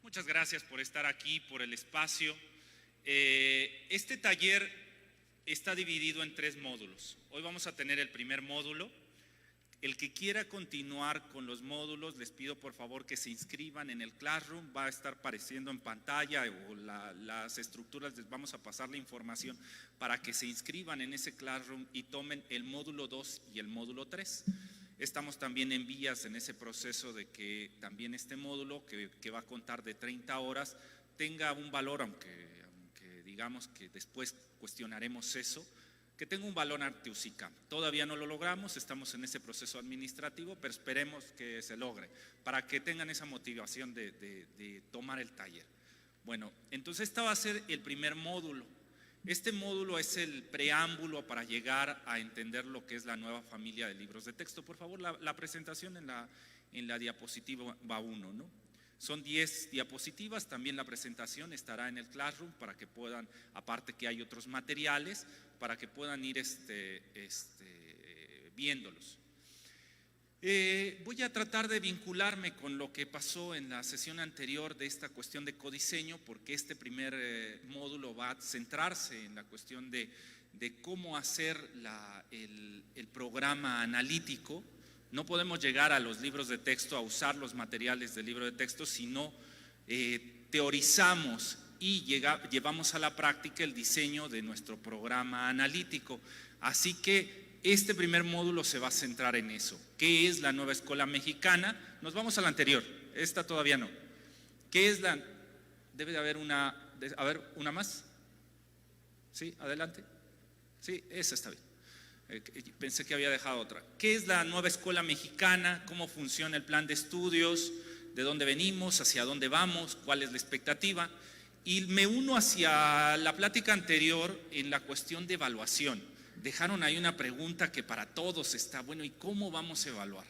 Muchas gracias por estar aquí, por el espacio. Este taller está dividido en 3 módulos. Hoy vamos a tener el primer módulo. El que quiera continuar con los módulos, les pido por favor que se inscriban en el Classroom. Va a estar apareciendo en pantalla o las estructuras, les vamos a pasar la información para que se inscriban en ese Classroom y tomen el módulo 2 y el módulo 3. Estamos también en vías en ese proceso de que también este módulo, que va a contar de 30 horas, tenga un valor, aunque digamos que después cuestionaremos eso, que tenga un valor ante USICAM. Todavía no lo logramos, estamos en ese proceso administrativo, pero esperemos que se logre, para que tengan esa motivación de tomar el taller. Bueno, entonces este va a ser el primer módulo. Este módulo es el preámbulo para llegar a entender lo que es la nueva familia de libros de texto. Por favor, la presentación en la diapositiva va 1, ¿no? Son 10 diapositivas, también la presentación estará en el Classroom para que puedan, aparte que hay otros materiales, para que puedan ir viéndolos. Voy a tratar de vincularme con lo que pasó en la sesión anterior de esta cuestión de codiseño, porque este primer módulo va a centrarse en la cuestión de cómo hacer el programa analítico. No podemos llegar a los libros de texto a usar los materiales del libro de texto si no teorizamos y llevamos a la práctica el diseño de nuestro programa analítico. Así que este primer módulo se va a centrar en eso. ¿Qué es la nueva escuela mexicana? Nos vamos a la anterior, esta todavía no. ¿Qué es la? Debe de haber una más. ¿Sí? Adelante. Sí, esa está bien. Pensé que había dejado otra. ¿Qué es la nueva escuela mexicana? ¿Cómo funciona el plan de estudios? ¿De dónde venimos? ¿Hacia dónde vamos? ¿Cuál es la expectativa? Y me uno hacia la plática anterior en la cuestión de evaluación. Dejaron ahí una pregunta que para todos está, bueno, ¿y cómo vamos a evaluar?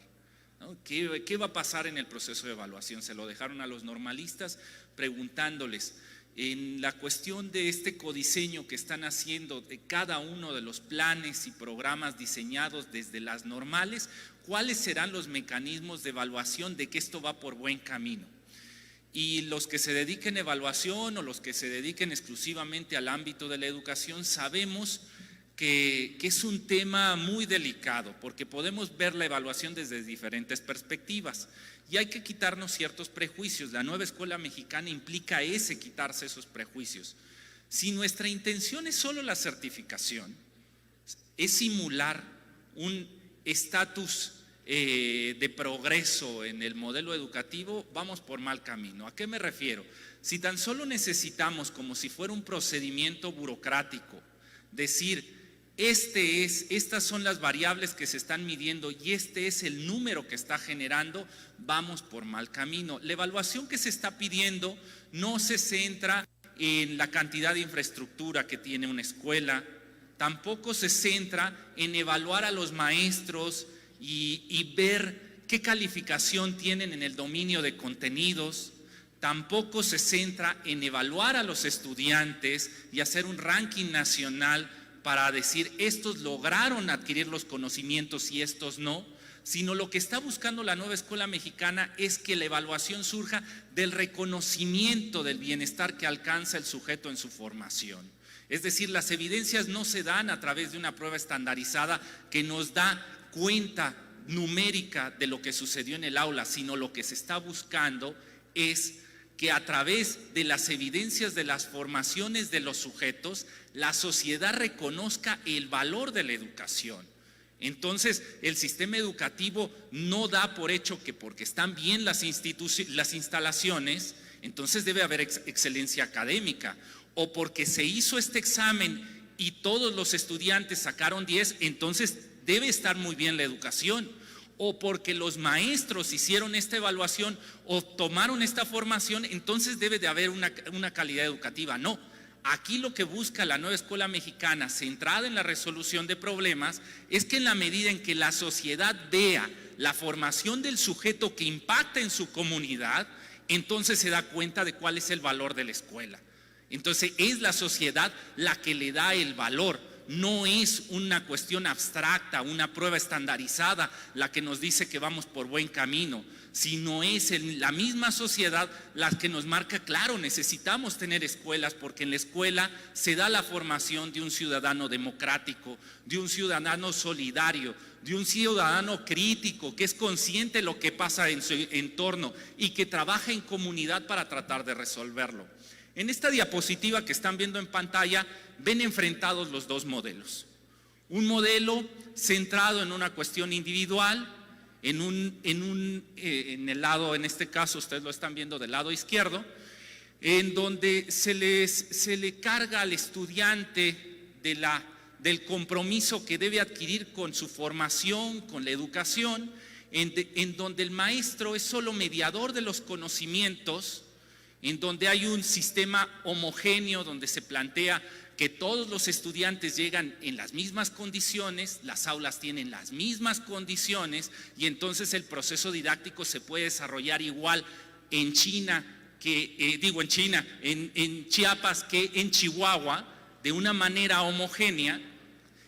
¿No? ¿Qué va a pasar en el proceso de evaluación? Se lo dejaron a los normalistas preguntándoles. En la cuestión de este codiseño que están haciendo de cada uno de los planes y programas diseñados desde las normales, ¿cuáles serán los mecanismos de evaluación de que esto va por buen camino? Y los que se dediquen a evaluación o los que se dediquen exclusivamente al ámbito de la educación, sabemos que es un tema muy delicado, porque podemos ver la evaluación desde diferentes perspectivas y hay que quitarnos ciertos prejuicios. La nueva escuela mexicana implica quitarse esos prejuicios. Si nuestra intención es solo la certificación, es simular un estatus de progreso en el modelo educativo, vamos por mal camino. ¿A qué me refiero? Si tan solo necesitamos, como si fuera un procedimiento burocrático, decir estas son las variables que se están midiendo y este es el número que está generando, vamos por mal camino. La evaluación que se está pidiendo no se centra en la cantidad de infraestructura que tiene una escuela, tampoco se centra en evaluar a los maestros y ver qué calificación tienen en el dominio de contenidos, tampoco se centra en evaluar a los estudiantes y hacer un ranking nacional para decir estos lograron adquirir los conocimientos y estos no, sino lo que está buscando la nueva escuela mexicana es que la evaluación surja del reconocimiento del bienestar que alcanza el sujeto en su formación. Es decir, las evidencias no se dan a través de una prueba estandarizada que nos da cuenta numérica de lo que sucedió en el aula, sino lo que se está buscando es que a través de las evidencias de las formaciones de los sujetos, la sociedad reconozca el valor de la educación. Entonces, el sistema educativo no da por hecho que porque están bien las instalaciones, entonces debe haber excelencia académica, o porque se hizo este examen y todos los estudiantes sacaron 10, entonces debe estar muy bien la educación, o porque los maestros hicieron esta evaluación o tomaron esta formación, entonces debe de haber una calidad educativa. No, aquí lo que busca la nueva escuela mexicana, centrada en la resolución de problemas, es que en la medida en que la sociedad vea la formación del sujeto que impacta en su comunidad, entonces se da cuenta de cuál es el valor de la escuela. Entonces es la sociedad la que le da el valor. no es una cuestión abstracta, una prueba estandarizada la que nos dice que vamos por buen camino, sino es en la misma sociedad la que nos marca, claro, necesitamos tener escuelas, porque en la escuela se da la formación de un ciudadano democrático, de un ciudadano solidario, de un ciudadano crítico que es consciente de lo que pasa en su entorno y que trabaja en comunidad para tratar de resolverlo. En esta diapositiva que están viendo en pantalla ven enfrentados los dos modelos. Un modelo centrado en una cuestión individual, en el lado, en este caso ustedes lo están viendo del lado izquierdo, en donde se le carga al estudiante del compromiso que debe adquirir con su formación, con la educación, en donde el maestro es solo mediador de los conocimientos, en donde hay un sistema homogéneo, donde se plantea que todos los estudiantes llegan en las mismas condiciones, las aulas tienen las mismas condiciones y entonces el proceso didáctico se puede desarrollar igual en China, en Chiapas que en Chihuahua, de una manera homogénea,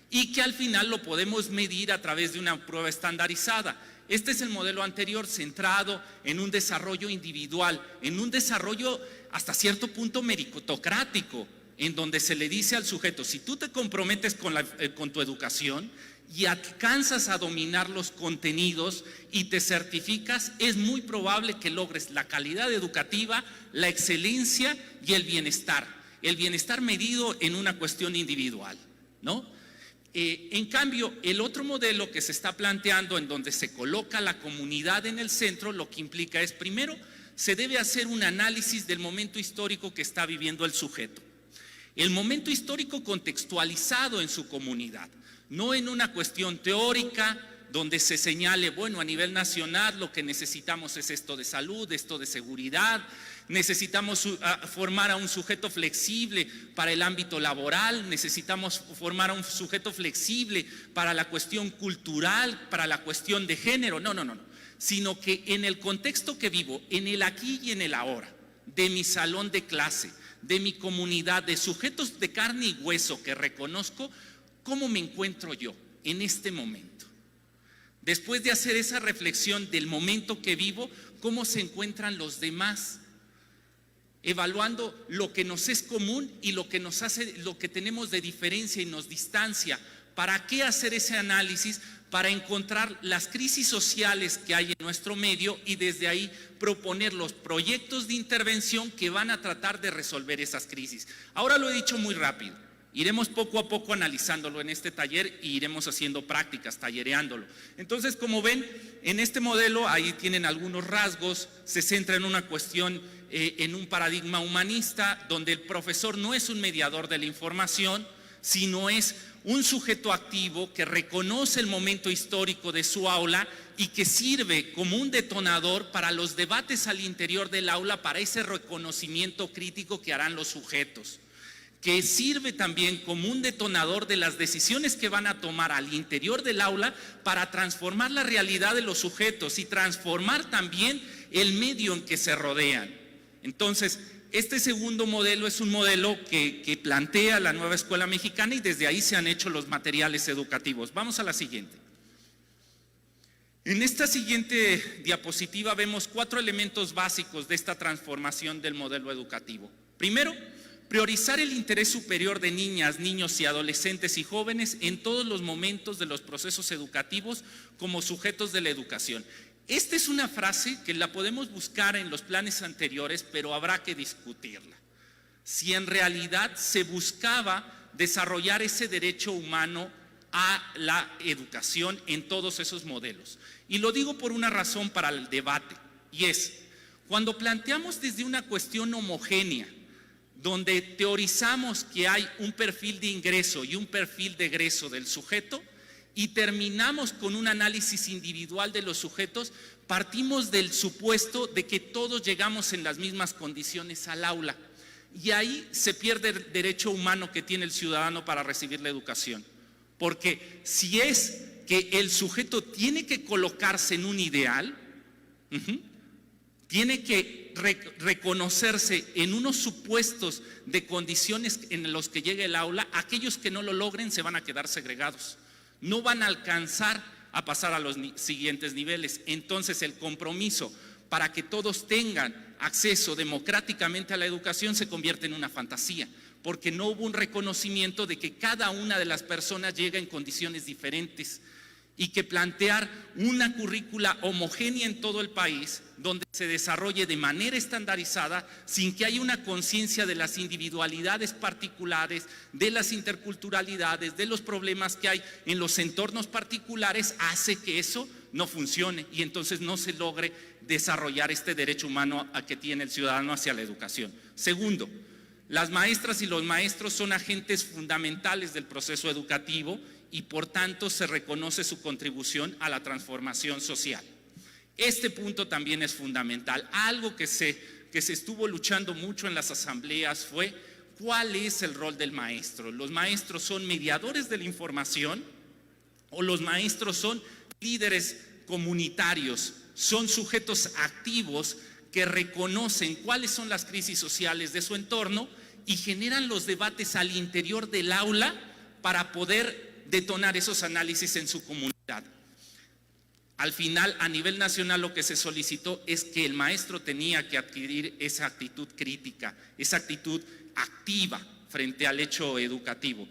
y que al final lo podemos medir a través de una prueba estandarizada. Este es el modelo anterior, centrado en un desarrollo individual, en un desarrollo hasta cierto punto meritocrático, en donde se le dice al sujeto, si tú te comprometes con tu educación y alcanzas a dominar los contenidos y te certificas, es muy probable que logres la calidad educativa, la excelencia y el bienestar medido en una cuestión individual, ¿no? En cambio, el otro modelo que se está planteando, en donde se coloca la comunidad en el centro, lo que implica es, primero, se debe hacer un análisis del momento histórico que está viviendo el sujeto. El momento histórico contextualizado en su comunidad, no en una cuestión teórica donde se señale, bueno, a nivel nacional lo que necesitamos es esto de salud, esto de seguridad, necesitamos formar a un sujeto flexible para el ámbito laboral, necesitamos formar a un sujeto flexible para la cuestión cultural, para la cuestión de género, no, sino que en el contexto que vivo, en el aquí y en el ahora, de mi salón de clase, de mi comunidad, de sujetos de carne y hueso que reconozco, ¿cómo me encuentro yo en este momento? Después de hacer esa reflexión del momento que vivo, ¿cómo se encuentran los demás? Evaluando lo que nos es común y lo que nos hace, lo que tenemos de diferencia y nos distancia. ¿Para qué hacer ese análisis? Para encontrar las crisis sociales que hay en nuestro medio y desde ahí proponer los proyectos de intervención que van a tratar de resolver esas crisis. Ahora lo he dicho muy rápido. Iremos poco a poco analizándolo en este taller y iremos haciendo prácticas, tallereándolo. Entonces, como ven, en este modelo, ahí tienen algunos rasgos, se centra en una cuestión, en un paradigma humanista, donde el profesor no es un mediador de la información, sino es un sujeto activo que reconoce el momento histórico de su aula y que sirve como un detonador para los debates al interior del aula, para ese reconocimiento crítico que harán los sujetos, que sirve también como un detonador de las decisiones que van a tomar al interior del aula para transformar la realidad de los sujetos y transformar también el medio en que se rodean. Entonces, este segundo modelo es un modelo que plantea la nueva escuela mexicana y desde ahí se han hecho los materiales educativos. Vamos a la siguiente. En esta siguiente diapositiva vemos 4 elementos básicos de esta transformación del modelo educativo. Primero, priorizar el interés superior de niñas, niños y adolescentes y jóvenes en todos los momentos de los procesos educativos como sujetos de la educación. Esta es una frase que la podemos buscar en los planes anteriores, pero habrá que discutirla. Si en realidad se buscaba desarrollar ese derecho humano a la educación en todos esos modelos. Y lo digo por una razón para el debate, y es, cuando planteamos desde una cuestión homogénea, donde teorizamos que hay un perfil de ingreso y un perfil de egreso del sujeto y terminamos con un análisis individual de los sujetos, partimos del supuesto de que todos llegamos en las mismas condiciones al aula y ahí se pierde el derecho humano que tiene el ciudadano para recibir la educación. Porque si es que el sujeto tiene que colocarse en un ideal, tiene que reconocerse en unos supuestos de condiciones en los que llegue el aula. Aquellos que no lo logren se van a quedar segregados, no van a alcanzar a pasar a los siguientes niveles. Entonces el compromiso para que todos tengan acceso democráticamente a la educación se convierte en una fantasía, porque no hubo un reconocimiento de que cada una de las personas llega en condiciones diferentes, y que plantear una currícula homogénea en todo el país, donde se desarrolle de manera estandarizada, sin que haya una conciencia de las individualidades particulares, de las interculturalidades, de los problemas que hay en los entornos particulares, hace que eso no funcione y entonces no se logre desarrollar este derecho humano a que tiene el ciudadano hacia la educación. Segundo, las maestras y los maestros son agentes fundamentales del proceso educativo y por tanto se reconoce su contribución a la transformación social. Este punto también es fundamental. Algo que se estuvo luchando mucho en las asambleas fue ¿cuál es el rol del maestro? ¿Los maestros son mediadores de la información o los maestros son líderes comunitarios? Son sujetos activos que reconocen cuáles son las crisis sociales de su entorno y generan los debates al interior del aula para poder detonar esos análisis en su comunidad. Al final, a nivel nacional, lo que se solicitó es que el maestro tenía que adquirir esa actitud crítica, esa actitud activa frente al hecho educativo.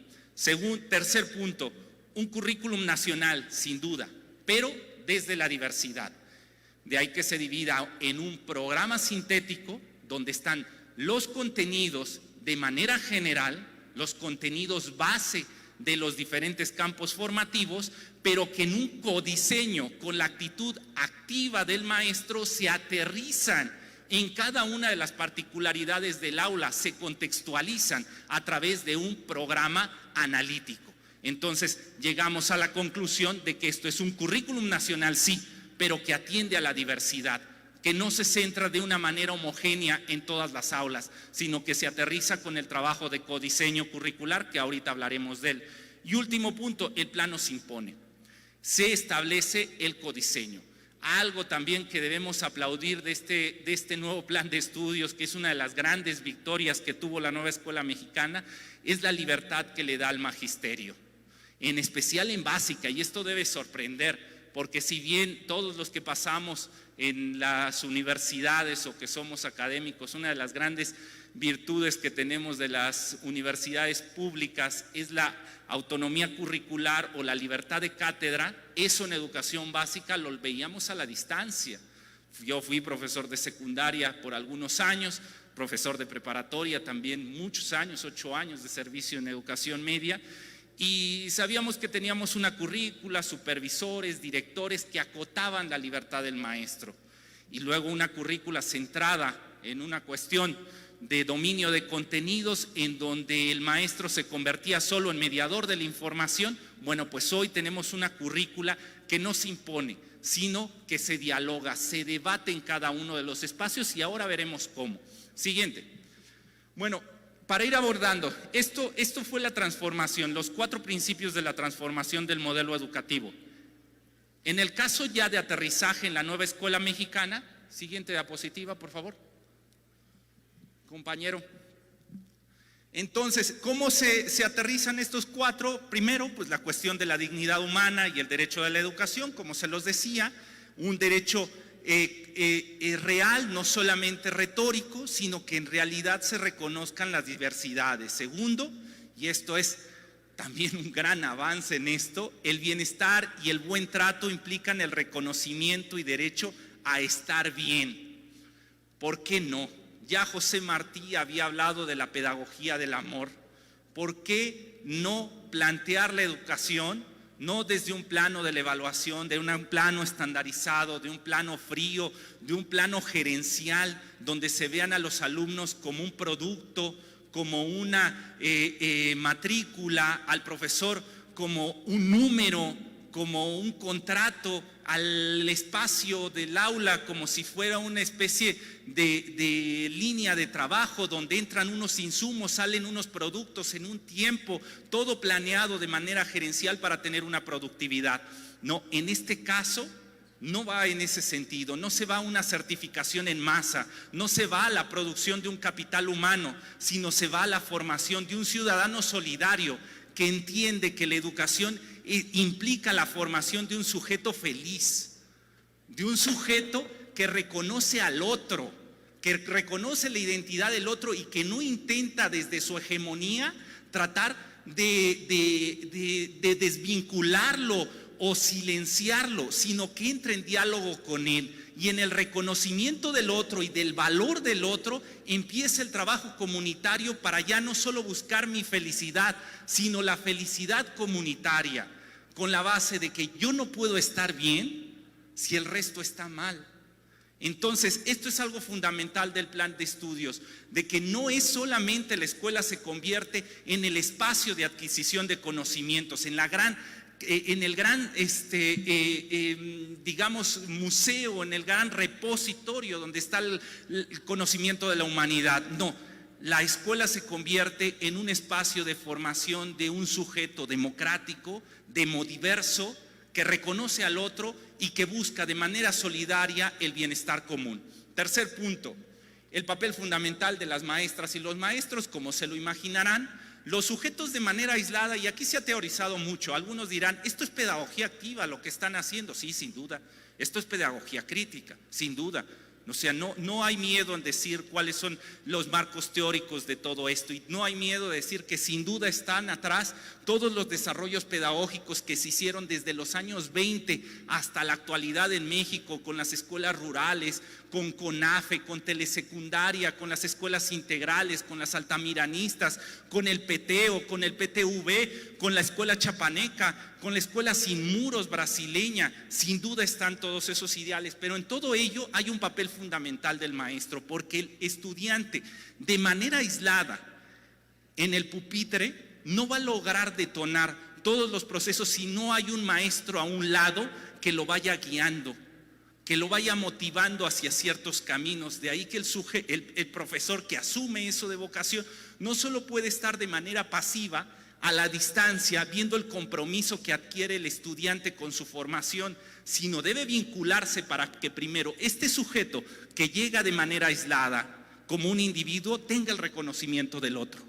Tercer punto, un currículum nacional, sin duda, pero desde la diversidad. De ahí que se divida en un programa sintético donde están los contenidos de manera general, los contenidos base de los diferentes campos formativos, pero que en un codiseño con la actitud activa del maestro se aterrizan en cada una de las particularidades del aula, se contextualizan a través de un programa analítico. Entonces llegamos a la conclusión de que esto es un currículum nacional, sí, pero que atiende a la diversidad, que no se centra de una manera homogénea en todas las aulas, sino que se aterriza con el trabajo de codiseño curricular, que ahorita hablaremos de él. Y último punto, el plano se impone. Se establece el codiseño. Algo también que debemos aplaudir de este nuevo plan de estudios, que es una de las grandes victorias que tuvo la nueva escuela mexicana, es la libertad que le da al magisterio, en especial en básica, y esto debe sorprender, porque si bien todos los que pasamos en las universidades o que somos académicos, una de las grandes virtudes que tenemos de las universidades públicas es la autonomía curricular o la libertad de cátedra, eso en educación básica lo veíamos a la distancia. Yo fui profesor de secundaria por algunos años, profesor de preparatoria también muchos años, 8 años de servicio en educación media, y sabíamos que teníamos una currícula, supervisores, directores que acotaban la libertad del maestro, y luego una currícula centrada en una cuestión de dominio de contenidos en donde el maestro se convertía solo en mediador de la información. Bueno, pues hoy tenemos una currícula que no se impone, sino que se dialoga, se debate en cada uno de los espacios y ahora veremos cómo. Siguiente. Bueno, para ir abordando, esto fue la transformación, los 4 principios de la transformación del modelo educativo. En el caso ya de aterrizaje en la nueva escuela mexicana, siguiente diapositiva, por favor, compañero. Entonces, ¿cómo se aterrizan estos 4? Primero, pues la cuestión de la dignidad humana y el derecho de la educación, como se los decía, un derecho real, no solamente retórico, sino que en realidad se reconozcan las diversidades. Segundo, y esto es también un gran avance en esto, el bienestar y el buen trato implican el reconocimiento y derecho a estar bien. ¿Por qué no? Ya José Martí había hablado de la pedagogía del amor. ¿Por qué no plantear la educación no desde un plano de la evaluación, de un plano estandarizado, de un plano frío, de un plano gerencial, donde se vean a los alumnos como un producto, como una matrícula, al profesor como un número, como un contrato, al espacio del aula como si fuera una especie de línea de trabajo donde entran unos insumos, salen unos productos en un tiempo, todo planeado de manera gerencial para tener una productividad? No, en este caso no va en ese sentido, no se va a una certificación en masa, no se va a la producción de un capital humano, sino se va a la formación de un ciudadano solidario que entiende que la educación implica la formación de un sujeto feliz, de un sujeto que reconoce al otro, que reconoce la identidad del otro y que no intenta desde su hegemonía tratar de desvincularlo o silenciarlo, sino que entra en diálogo con él. Y en el reconocimiento del otro y del valor del otro empieza el trabajo comunitario para ya no solo buscar mi felicidad, sino la felicidad comunitaria, con la base de que yo no puedo estar bien si el resto está mal. Entonces, esto es algo fundamental del plan de estudios, de que no es solamente la escuela se convierte en el espacio de adquisición de conocimientos, en el gran digamos, museo, en el gran repositorio donde está el conocimiento de la humanidad. No, la escuela se convierte en un espacio de formación de un sujeto democrático, demodiverso, que reconoce al otro y que busca de manera solidaria el bienestar común. Tercer punto, el papel fundamental de las maestras y los maestros, como se lo imaginarán, los sujetos de manera aislada, y aquí se ha teorizado mucho, algunos dirán, esto es pedagogía activa lo que están haciendo, sí, sin duda, esto es pedagogía crítica, sin duda. O sea, no hay miedo en decir cuáles son los marcos teóricos de todo esto, y no hay miedo de decir que sin duda están atrás todos los desarrollos pedagógicos que se hicieron desde los años 20 hasta la actualidad en México, con las escuelas rurales, con CONAFE, con telesecundaria, con las escuelas integrales, con las altamiranistas, con el PTEO, con el PTV, con la escuela chapaneca, con la escuela sin muros brasileña. Sin duda están todos esos ideales, pero en todo ello hay un papel fundamental del maestro, porque el estudiante de manera aislada en el pupitre no va a lograr detonar todos los procesos si no hay un maestro a un lado que lo vaya guiando, que lo vaya motivando hacia ciertos caminos. De ahí que el profesor que asume eso de vocación no solo puede estar de manera pasiva a la distancia viendo el compromiso que adquiere el estudiante con su formación, sino debe vincularse para que primero este sujeto que llega de manera aislada como un individuo tenga el reconocimiento del otro,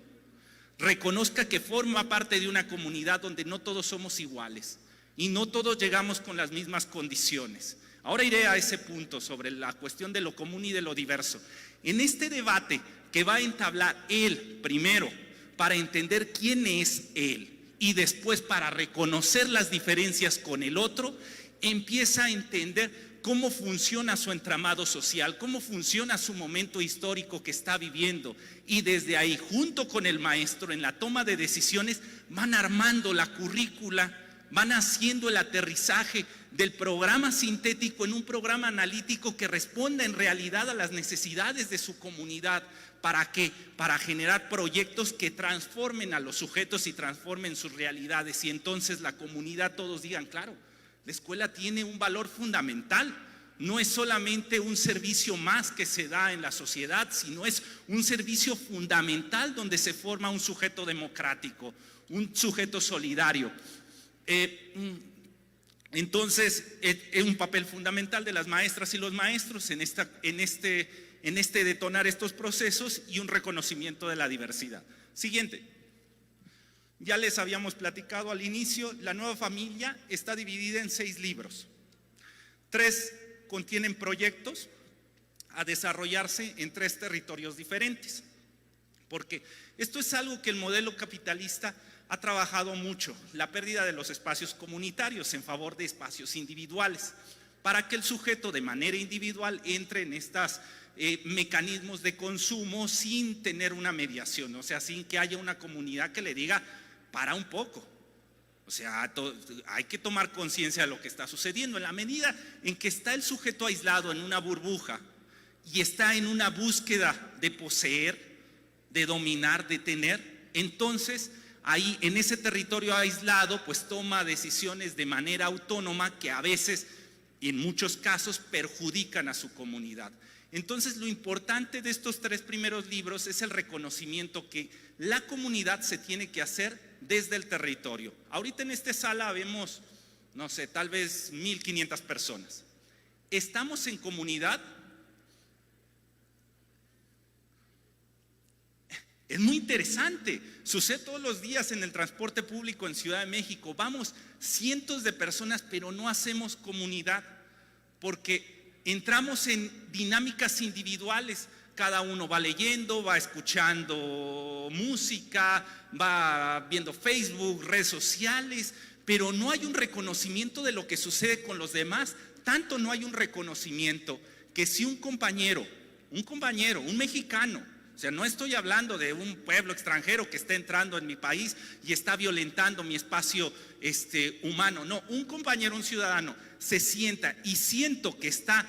reconozca que forma parte de una comunidad donde no todos somos iguales y no todos llegamos con las mismas condiciones. Ahora iré a ese punto sobre la cuestión de lo común y de lo diverso. En este debate que va a entablar él primero para entender quién es él y después para reconocer las diferencias con el otro, empieza a entender cómo funciona su entramado social, cómo funciona su momento histórico que está viviendo, y desde ahí, junto con el maestro, en la toma de decisiones, van armando la currícula, van haciendo el aterrizaje del programa sintético en un programa analítico que responda en realidad a las necesidades de su comunidad. ¿Para qué? Para generar proyectos que transformen a los sujetos y transformen sus realidades, y entonces la comunidad todos digan, claro, la escuela tiene un valor fundamental, no es solamente un servicio más que se da en la sociedad, sino es un servicio fundamental donde se forma un sujeto democrático, un sujeto solidario. Entonces, es un papel fundamental de las maestras y los maestros en este detonar estos procesos y un reconocimiento de la diversidad. Siguiente. Ya les habíamos platicado al inicio, la nueva familia está dividida en 6 libros. 3 contienen proyectos a desarrollarse en 3 territorios diferentes. Porque esto es algo que el modelo capitalista ha trabajado mucho, la pérdida de los espacios comunitarios en favor de espacios individuales, para que el sujeto de manera individual entre en estos mecanismos de consumo sin tener una mediación, o sea, sin que haya una comunidad que le diga, para un poco. O sea, hay que tomar conciencia de lo que está sucediendo. En la medida en que está el sujeto aislado en una burbuja y está en una búsqueda de poseer, de dominar, de tener, entonces ahí en ese territorio aislado pues toma decisiones de manera autónoma que a veces y en muchos casos perjudican a su comunidad. Entonces lo importante de estos 3 primeros libros es el reconocimiento que la comunidad se tiene que hacer desde el territorio. Ahorita en esta sala vemos, no sé, tal vez 1,500 personas. ¿Estamos en comunidad? Es muy interesante, sucede todos los días en el transporte público en Ciudad de México. Vamos cientos de personas, pero no hacemos comunidad porque entramos en dinámicas individuales. Cada uno va leyendo, va escuchando música, va viendo Facebook, redes sociales, pero no hay un reconocimiento de lo que sucede con los demás. Tanto no hay un reconocimiento que si un compañero, un mexicano, o sea, no estoy hablando de un pueblo extranjero que está entrando en mi país y está violentando mi espacio humano. No, un compañero, un ciudadano, se sienta y siento que está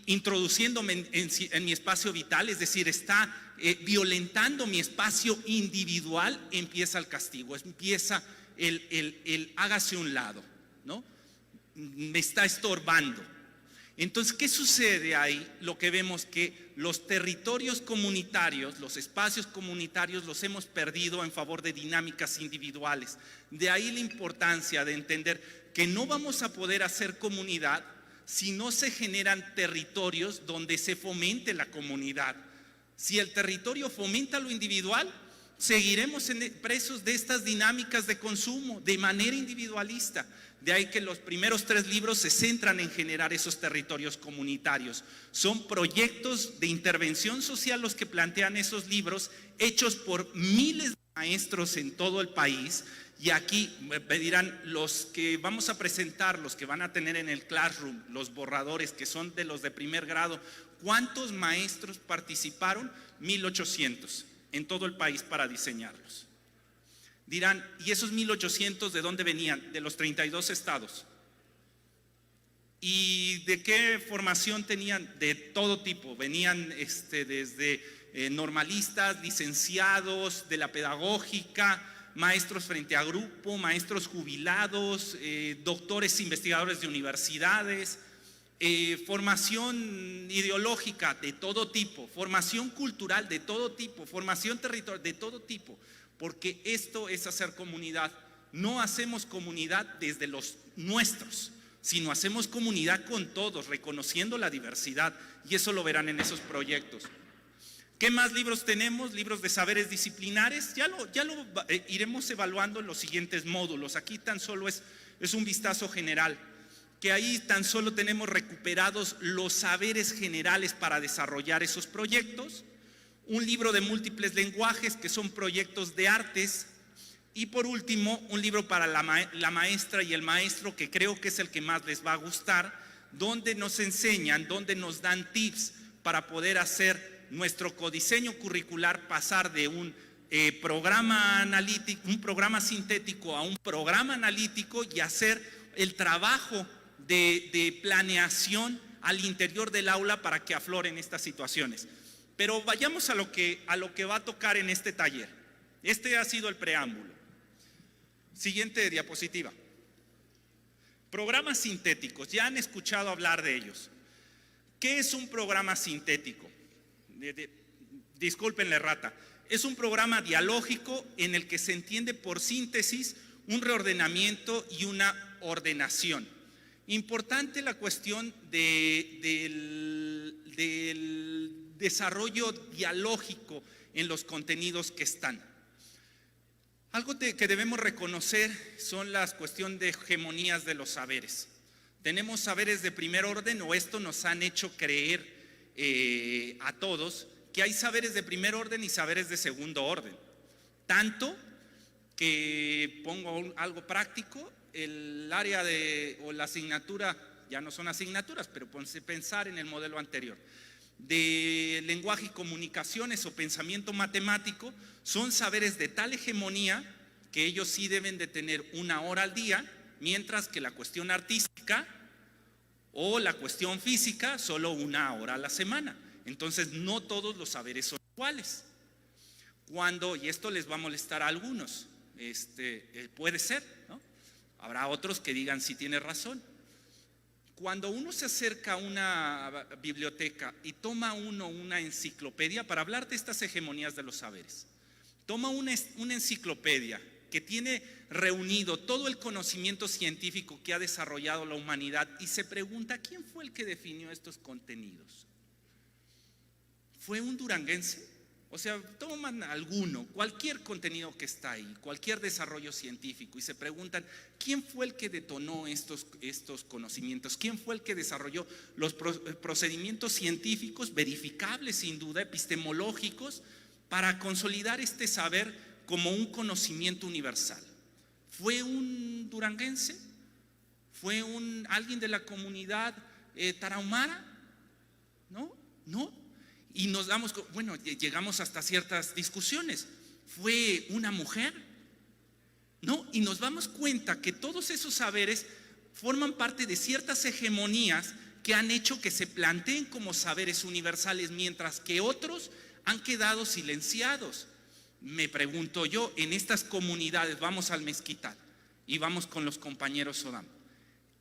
introduciéndome en mi espacio vital, es decir, está violentando mi espacio individual, empieza el castigo, empieza el hágase un lado, ¿no? Me está estorbando. Entonces, ¿qué sucede ahí? Lo que vemos que los territorios comunitarios, los espacios comunitarios los hemos perdido en favor de dinámicas individuales. De ahí la importancia de entender que no vamos a poder hacer comunidad si no se generan territorios donde se fomente la comunidad. Si el territorio fomenta lo individual, seguiremos presos de estas dinámicas de consumo de manera individualista. De ahí que los primeros 3 libros se centran en generar esos territorios comunitarios. Son proyectos de intervención social los que plantean esos libros, hechos por miles de maestros en todo el país. Y aquí me dirán, los que vamos a presentar, los que van a tener en el Classroom, los borradores que son de los de primer grado, ¿cuántos maestros participaron? 1,800 en todo el país para diseñarlos. Dirán, ¿y esos 1,800 de dónde venían? De los 32 estados. ¿Y de qué formación tenían? De todo tipo. Venían desde normalistas, licenciados, de la pedagógica, maestros frente a grupo, maestros jubilados, doctores investigadores de universidades, formación ideológica de todo tipo, formación cultural de todo tipo, formación territorial de todo tipo. Porque esto es hacer comunidad. No hacemos comunidad desde los nuestros, sino hacemos comunidad con todos, reconociendo la diversidad, y eso lo verán en esos proyectos. ¿Qué más libros tenemos? Libros de saberes disciplinares, ya lo iremos evaluando en los siguientes módulos. Aquí tan solo es un vistazo general, que ahí tan solo tenemos recuperados los saberes generales para desarrollar esos proyectos. Un libro de múltiples lenguajes, que son proyectos de artes. Y por último, un libro para la maestra y el maestro, que creo que es el que más les va a gustar, donde nos enseñan, donde nos dan tips para poder hacer nuestro codiseño curricular, pasar de un programa analítico, un programa sintético a un programa analítico, y hacer el trabajo de planeación al interior del aula para que afloren estas situaciones. Pero vayamos a lo que va a tocar en este taller. Este ha sido el preámbulo. Siguiente diapositiva. Programas sintéticos, ya han escuchado hablar de ellos. ¿Qué es un programa sintético? Disculpen la errata. Es un programa dialógico en el que se entiende por síntesis un reordenamiento y una ordenación. Importante la cuestión del desarrollo dialógico en los contenidos que están. Algo que debemos reconocer son las cuestiones de hegemonías de los saberes. Tenemos saberes de primer orden, o esto nos han hecho creer a todos que hay saberes de primer orden y saberes de segundo orden. Tanto que pongo algo práctico, el área o la asignatura, ya no son asignaturas, pero pensar en el modelo anterior, de lenguaje y comunicaciones o pensamiento matemático, son saberes de tal hegemonía que ellos sí deben de tener 1 hora al día, mientras que la cuestión artística o la cuestión física solo 1 hora a la semana. Entonces no todos los saberes son iguales. Y esto les va a molestar a algunos, puede ser, ¿no? Habrá otros que digan si tiene razón. Cuando uno se acerca a una biblioteca y toma una enciclopedia, para hablar de estas hegemonías de los saberes, toma una enciclopedia que tiene reunido todo el conocimiento científico que ha desarrollado la humanidad y se pregunta, ¿quién fue el que definió estos contenidos? ¿Fue un duranguense? O sea, toman alguno, cualquier contenido que está ahí, cualquier desarrollo científico y se preguntan, ¿quién fue el que detonó estos conocimientos? ¿Quién fue el que desarrolló los procedimientos científicos verificables, sin duda, epistemológicos, para consolidar este saber como un conocimiento universal? ¿Fue un duranguense? ¿Fue alguien de la comunidad tarahumara? No. Y nos damos, bueno, llegamos hasta ciertas discusiones. ¿Fue una mujer? No, y nos damos cuenta que todos esos saberes forman parte de ciertas hegemonías que han hecho que se planteen como saberes universales, mientras que otros han quedado silenciados. Me pregunto yo, en estas comunidades, vamos al Mezquital y vamos con los compañeros Sodam,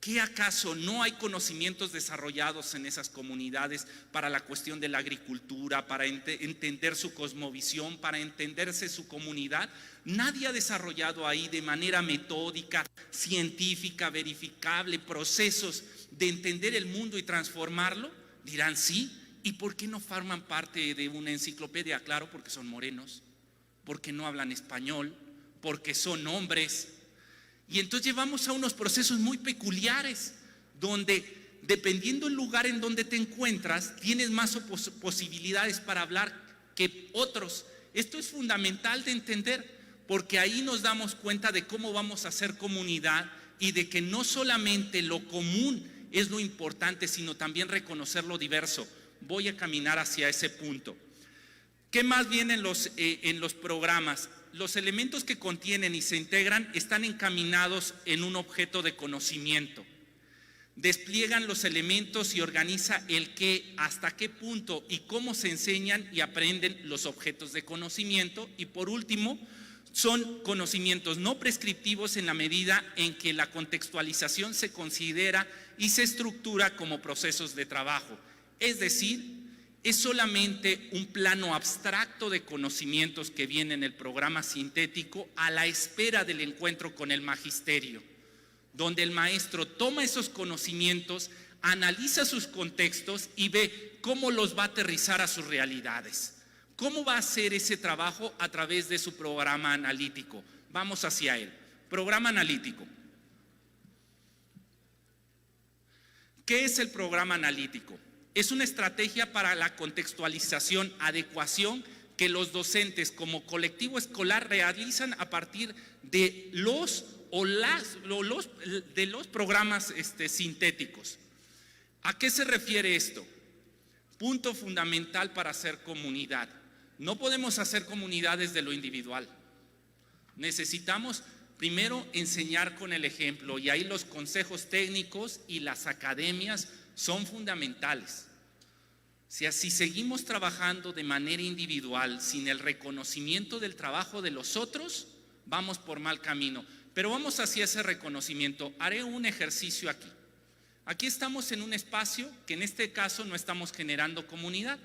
¿qué acaso no hay conocimientos desarrollados en esas comunidades para la cuestión de la agricultura, para entender su cosmovisión, para entenderse su comunidad? Nadie ha desarrollado ahí de manera metódica, científica, verificable, procesos de entender el mundo y transformarlo. Dirán sí, ¿y por qué no forman parte de una enciclopedia? Claro, porque son morenos, porque no hablan español, porque son hombres. Y entonces llevamos a unos procesos muy peculiares, donde dependiendo del lugar en donde te encuentras, tienes más posibilidades para hablar que otros. Esto es fundamental de entender, porque ahí nos damos cuenta de cómo vamos a hacer comunidad y de que no solamente lo común es lo importante, sino también reconocer lo diverso. Voy a caminar hacia ese punto. ¿Qué más viene en los programas? Los elementos que contienen y se integran están encaminados en un objeto de conocimiento. Despliegan los elementos y organiza el qué, hasta qué punto y cómo se enseñan y aprenden los objetos de conocimiento. Y por último, son conocimientos no prescriptivos en la medida en que la contextualización se considera y se estructura como procesos de trabajo. Es decir, es solamente un plano abstracto de conocimientos que viene en el programa sintético a la espera del encuentro con el magisterio, donde el maestro toma esos conocimientos, analiza sus contextos y ve cómo los va a aterrizar a sus realidades. ¿Cómo va a hacer ese trabajo? A través de su programa analítico. Vamos hacia él. Programa analítico. ¿Qué es el programa analítico? Es una estrategia para la contextualización, adecuación que los docentes como colectivo escolar realizan a partir de los programas sintéticos. ¿A qué se refiere esto? Punto fundamental para hacer comunidad. No podemos hacer comunidad desde lo individual. Necesitamos primero enseñar con el ejemplo, y ahí los consejos técnicos y las academias son fundamentales. Si seguimos trabajando de manera individual, sin el reconocimiento del trabajo de los otros, vamos por mal camino. Pero vamos hacia ese reconocimiento. Haré un ejercicio aquí. Aquí estamos en un espacio que en este caso no estamos generando comunidad,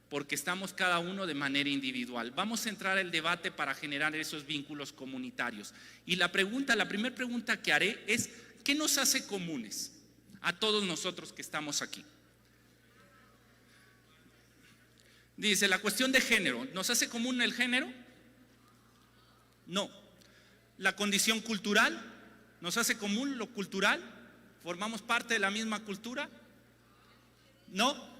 porque estamos cada uno de manera individual. Vamos a entrar al debate para generar esos vínculos comunitarios. Y la primera pregunta que haré es, ¿qué nos hace comunes a todos nosotros que estamos aquí? Dice, la cuestión de género, ¿nos hace común el género? No. La condición cultural, ¿nos hace común lo cultural? ¿Formamos parte de la misma cultura? No.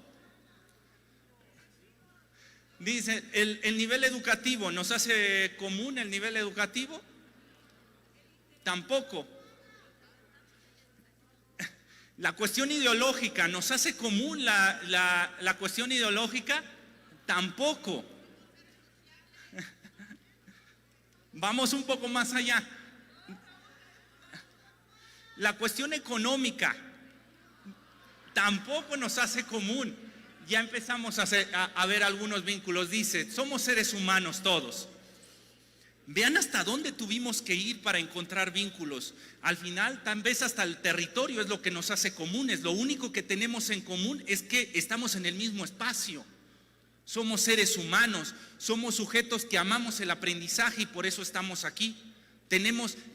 Dice, ¿el nivel educativo nos hace común el nivel educativo? Tampoco. La cuestión ideológica, ¿nos hace común la cuestión ideológica? Tampoco. Vamos un poco más allá. La cuestión económica tampoco nos hace común. Ya empezamos a ver algunos vínculos. Dice, somos seres humanos todos. Vean hasta dónde tuvimos que ir para encontrar vínculos. Al final, tal vez hasta el territorio es lo que nos hace comunes. Lo único que tenemos en común es que estamos en el mismo espacio. Somos seres humanos, somos sujetos que amamos el aprendizaje y por eso estamos aquí.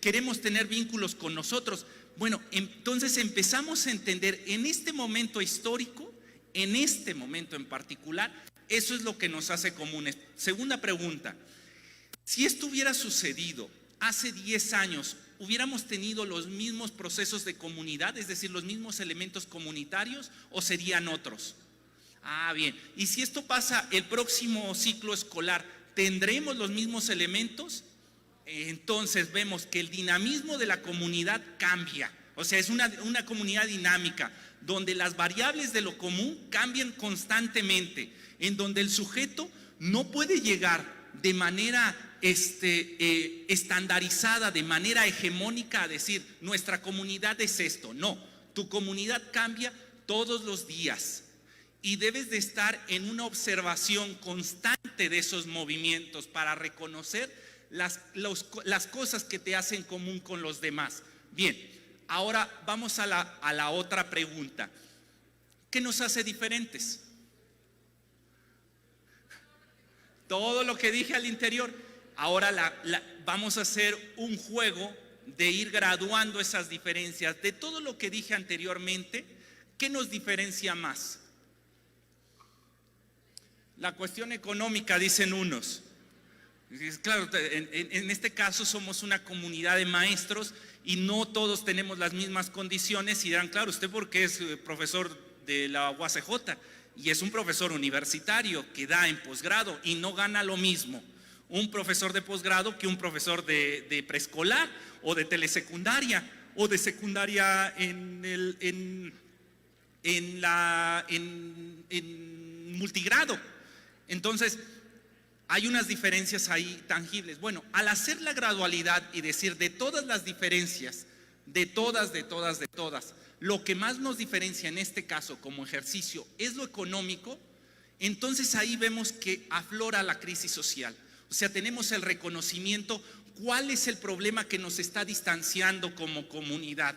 queremos tener vínculos con nosotros. Bueno, entonces empezamos a entender en este momento histórico, en este momento en particular, eso es lo que nos hace comunes. Segunda pregunta, si esto hubiera sucedido hace 10 años, ¿hubiéramos tenido los mismos procesos de comunidad, es decir, los mismos elementos comunitarios, o serían otros? Ah, bien. ¿Y si esto pasa el próximo ciclo escolar, tendremos los mismos elementos? Entonces vemos que el dinamismo de la comunidad cambia. O sea, es una comunidad dinámica, donde las variables de lo común cambian constantemente, en donde el sujeto no puede llegar de manera estandarizada, de manera hegemónica a decir, nuestra comunidad es esto. No, tu comunidad cambia todos los días y debes de estar en una observación constante de esos movimientos para reconocer las cosas que te hacen común con los demás. Bien, ahora vamos a la otra pregunta. ¿Qué nos hace diferentes? Todo lo que dije al interior. Ahora vamos a hacer un juego de ir graduando esas diferencias. De todo lo que dije anteriormente, ¿qué nos diferencia más? La cuestión económica, dicen unos. Claro, en este caso somos una comunidad de maestros y no todos tenemos las mismas condiciones, y dirán, claro, usted porque es profesor de la UACJ y es un profesor universitario que da en posgrado y no gana lo mismo un profesor de posgrado que un profesor de preescolar o de telesecundaria o de secundaria en multigrado. Entonces, hay unas diferencias ahí tangibles. Bueno, al hacer la gradualidad y decir de todas las diferencias, de todas, lo que más nos diferencia en este caso como ejercicio es lo económico, entonces ahí vemos que aflora la crisis social. O sea, tenemos el reconocimiento, cuál es el problema que nos está distanciando como comunidad.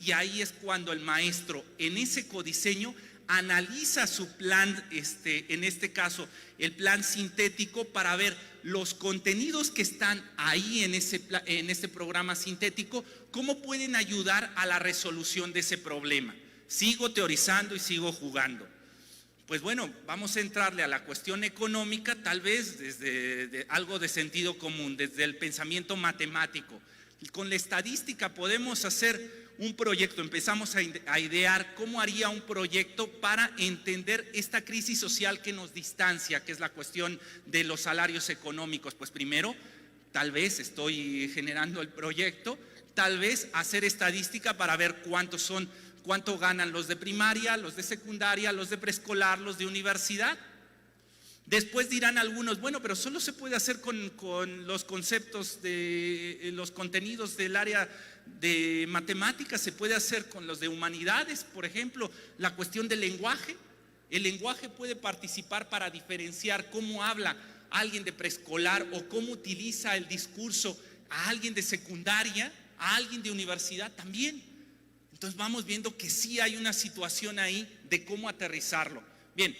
Y ahí es cuando el maestro en ese codiseño analiza su plan, en este caso el plan sintético, para ver los contenidos que están ahí en ese programa sintético, cómo pueden ayudar a la resolución de ese problema. Sigo teorizando y sigo jugando. Pues bueno, vamos a entrarle a la cuestión económica, tal vez desde algo de sentido común, desde el pensamiento matemático. Con la estadística podemos hacer un proyecto, empezamos a idear cómo haría un proyecto para entender esta crisis social que nos distancia, que es la cuestión de los salarios económicos. Pues primero, tal vez estoy generando el proyecto, tal vez hacer estadística para ver cuánto ganan los de primaria, los de secundaria, los de preescolar, los de universidad. Después dirán algunos, bueno, pero solo se puede hacer con los conceptos de los contenidos del área de matemáticas, se puede hacer con los de humanidades, por ejemplo, la cuestión del lenguaje. El lenguaje puede participar para diferenciar cómo habla alguien de preescolar o cómo utiliza el discurso a alguien de secundaria, a alguien de universidad también. Entonces vamos viendo que sí hay una situación ahí de cómo aterrizarlo. Bien,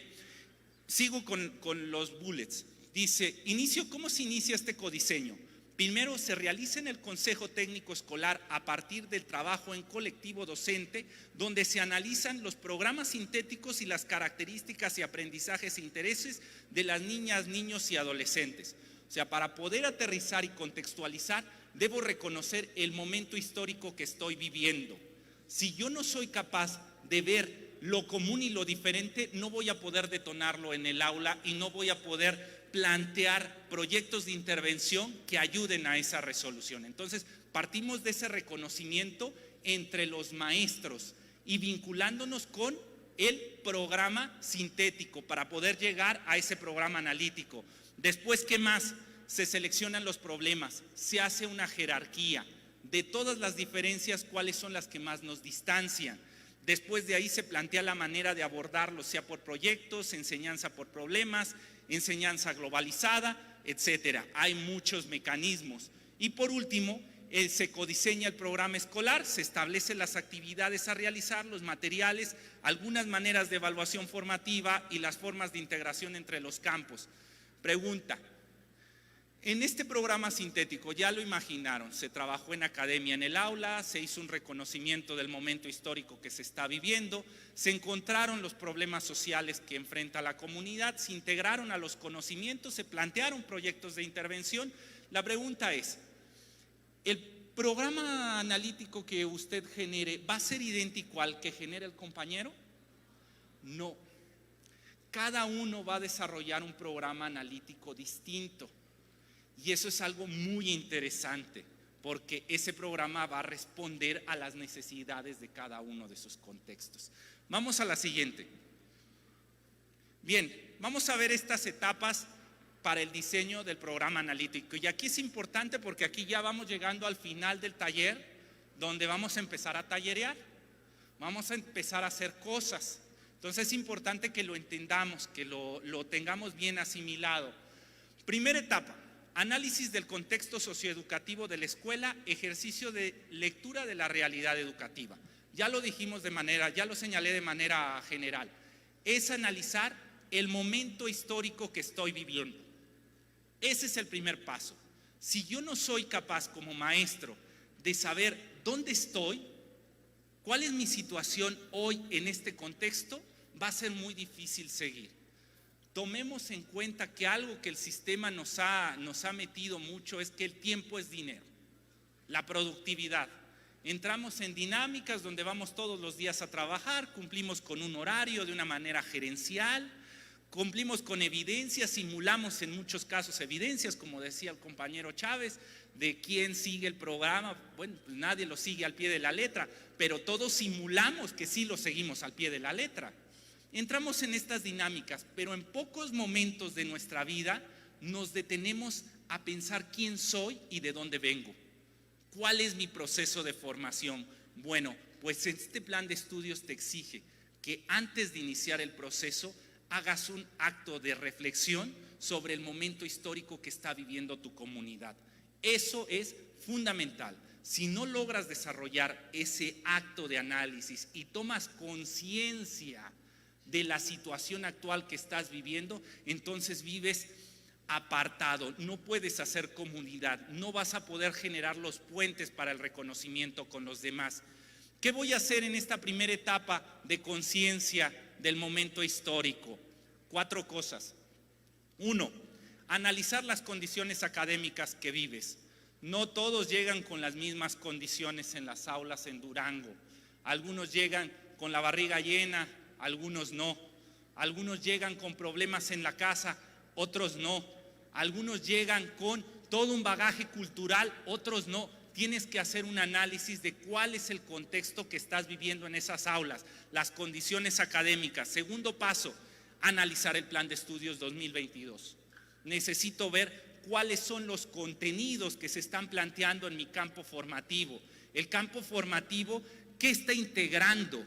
sigo con los bullets. Dice, ¿cómo se inicia este codiseño? Primero, se realiza en el Consejo Técnico Escolar a partir del trabajo en colectivo docente, donde se analizan los programas sintéticos y las características y aprendizajes e intereses de las niñas, niños y adolescentes. O sea, para poder aterrizar y contextualizar, debo reconocer el momento histórico que estoy viviendo. Si yo no soy capaz de ver lo común y lo diferente, no voy a poder detonarlo en el aula y no voy a poder plantear proyectos de intervención que ayuden a esa resolución. Entonces, partimos de ese reconocimiento entre los maestros y vinculándonos con el programa sintético para poder llegar a ese programa analítico. Después, ¿qué más? Se seleccionan los problemas, se hace una jerarquía de todas las diferencias, cuáles son las que más nos distancian. Después de ahí se plantea la manera de abordarlo, sea por proyectos, enseñanza por problemas, enseñanza globalizada, etcétera. Hay muchos mecanismos. Y por último, se codiseña el programa escolar, se establecen las actividades a realizar, los materiales, algunas maneras de evaluación formativa y las formas de integración entre los campos. Pregunta, En este programa sintético, ya lo imaginaron, se trabajó en academia en el aula, se hizo un reconocimiento del momento histórico que se está viviendo, se encontraron los problemas sociales que enfrenta la comunidad, se integraron a los conocimientos, se plantearon proyectos de intervención. La pregunta es, ¿el programa analítico que usted genere va a ser idéntico al que genera el compañero? No. Cada uno va a desarrollar un programa analítico distinto. Y eso es algo muy interesante, porque ese programa va a responder a las necesidades de cada uno de sus contextos. Vamos a la siguiente. Bien, vamos a ver estas etapas para el diseño del programa analítico. Y aquí es importante porque aquí ya vamos llegando al final del taller, donde vamos a empezar a tallerear, vamos a empezar a hacer cosas. Entonces es importante que lo entendamos, que lo tengamos bien asimilado. Primera etapa. Análisis del contexto socioeducativo de la escuela, ejercicio de lectura de la realidad educativa. Ya lo dijimos ya lo señalé de manera general. Es analizar el momento histórico que estoy viviendo. Ese es el primer paso. Si yo no soy capaz como maestro de saber dónde estoy, cuál es mi situación hoy en este contexto, va a ser muy difícil seguir. Tomemos en cuenta que algo que el sistema nos ha metido mucho es que el tiempo es dinero, la productividad. Entramos en dinámicas donde vamos todos los días a trabajar, cumplimos con un horario de una manera gerencial, cumplimos con evidencias, simulamos en muchos casos evidencias, como decía el compañero Chávez, de quién sigue el programa. Bueno, pues nadie lo sigue al pie de la letra, pero todos simulamos que sí lo seguimos al pie de la letra. Entramos en estas dinámicas, pero en pocos momentos de nuestra vida nos detenemos a pensar quién soy y de dónde vengo. ¿Cuál es mi proceso de formación? Bueno, pues este plan de estudios te exige que antes de iniciar el proceso hagas un acto de reflexión sobre el momento histórico que está viviendo tu comunidad. Eso es fundamental. Si no logras desarrollar ese acto de análisis y tomas conciencia de la situación actual que estás viviendo, entonces vives apartado, no puedes hacer comunidad, no vas a poder generar los puentes para el reconocimiento con los demás. ¿Qué voy a hacer en esta primera etapa de conciencia del momento histórico? 4 cosas. 1, analizar las condiciones académicas que vives. No todos llegan con las mismas condiciones en las aulas en Durango. Algunos llegan con la barriga llena, algunos no. Algunos llegan con problemas en la casa, otros no. Algunos llegan con todo un bagaje cultural, otros no. Tienes que hacer un análisis de cuál es el contexto que estás viviendo en esas aulas, las condiciones académicas. Segundo paso, analizar el plan de estudios 2022. Necesito ver cuáles son los contenidos que se están planteando en mi campo formativo. El campo formativo, ¿qué está integrando?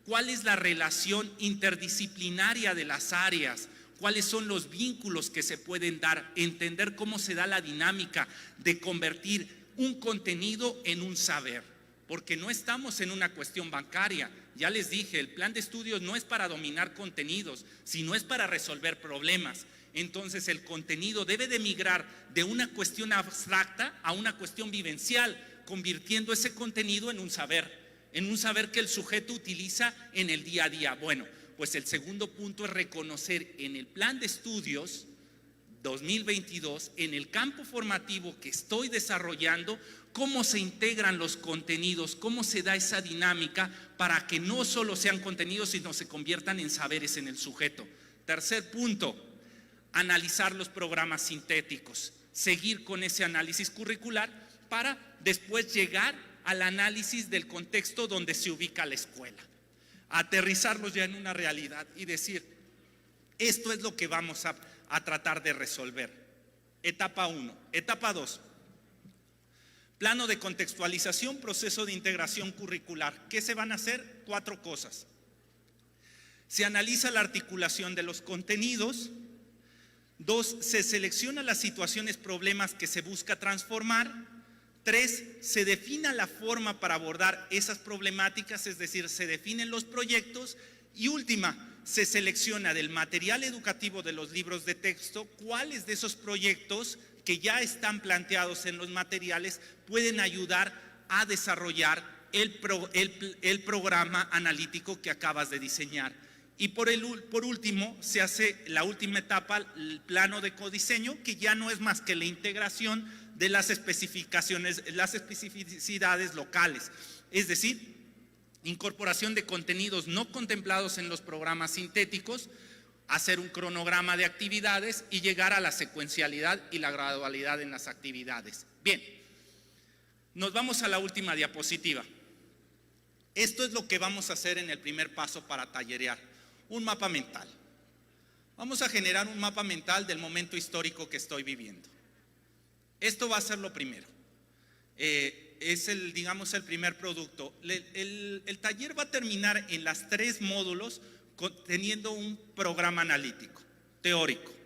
¿Cuál es la relación interdisciplinaria de las áreas? ¿Cuáles son los vínculos que se pueden dar? Entender cómo se da la dinámica de convertir un contenido en un saber. Porque no estamos en una cuestión bancaria. Ya les dije, el plan de estudios no es para dominar contenidos, sino es para resolver problemas. Entonces el contenido debe de migrar de una cuestión abstracta a una cuestión vivencial, convirtiendo ese contenido en un saber que el sujeto utiliza en el día a día. Bueno, pues el segundo punto es reconocer en el plan de estudios 2022, en el campo formativo que estoy desarrollando, cómo se integran los contenidos, cómo se da esa dinámica para que no solo sean contenidos, sino se conviertan en saberes en el sujeto. Tercer punto, analizar los programas sintéticos, seguir con ese análisis curricular para después llegar al análisis del contexto donde se ubica la escuela, aterrizarlos ya en una realidad y decir, esto es lo que vamos a tratar de resolver. Etapa 1. Etapa 2. Plano de contextualización, proceso de integración curricular. ¿Qué se van a hacer? 4 cosas. Se analiza la articulación de los contenidos. 2, se selecciona las situaciones, problemas que se busca transformar. 3, se define la forma para abordar esas problemáticas, es decir, se definen los proyectos. Y última, se selecciona del material educativo de los libros de texto cuáles de esos proyectos que ya están planteados en los materiales pueden ayudar a desarrollar el programa analítico que acabas de diseñar. Y por último, se hace la última etapa, el plano de codiseño, que ya no es más que la integración de las especificidades locales, es decir, incorporación de contenidos no contemplados en los programas sintéticos, hacer un cronograma de actividades y llegar a la secuencialidad y la gradualidad en las actividades. Bien, nos vamos a la última diapositiva. Esto es lo que vamos a hacer en el primer paso para tallerear, un mapa mental. Vamos a generar un mapa mental del momento histórico que estoy viviendo. Esto va a ser lo primero. Es digamos, el primer producto. El taller va a terminar en las 3 módulos teniendo un programa analítico, teórico.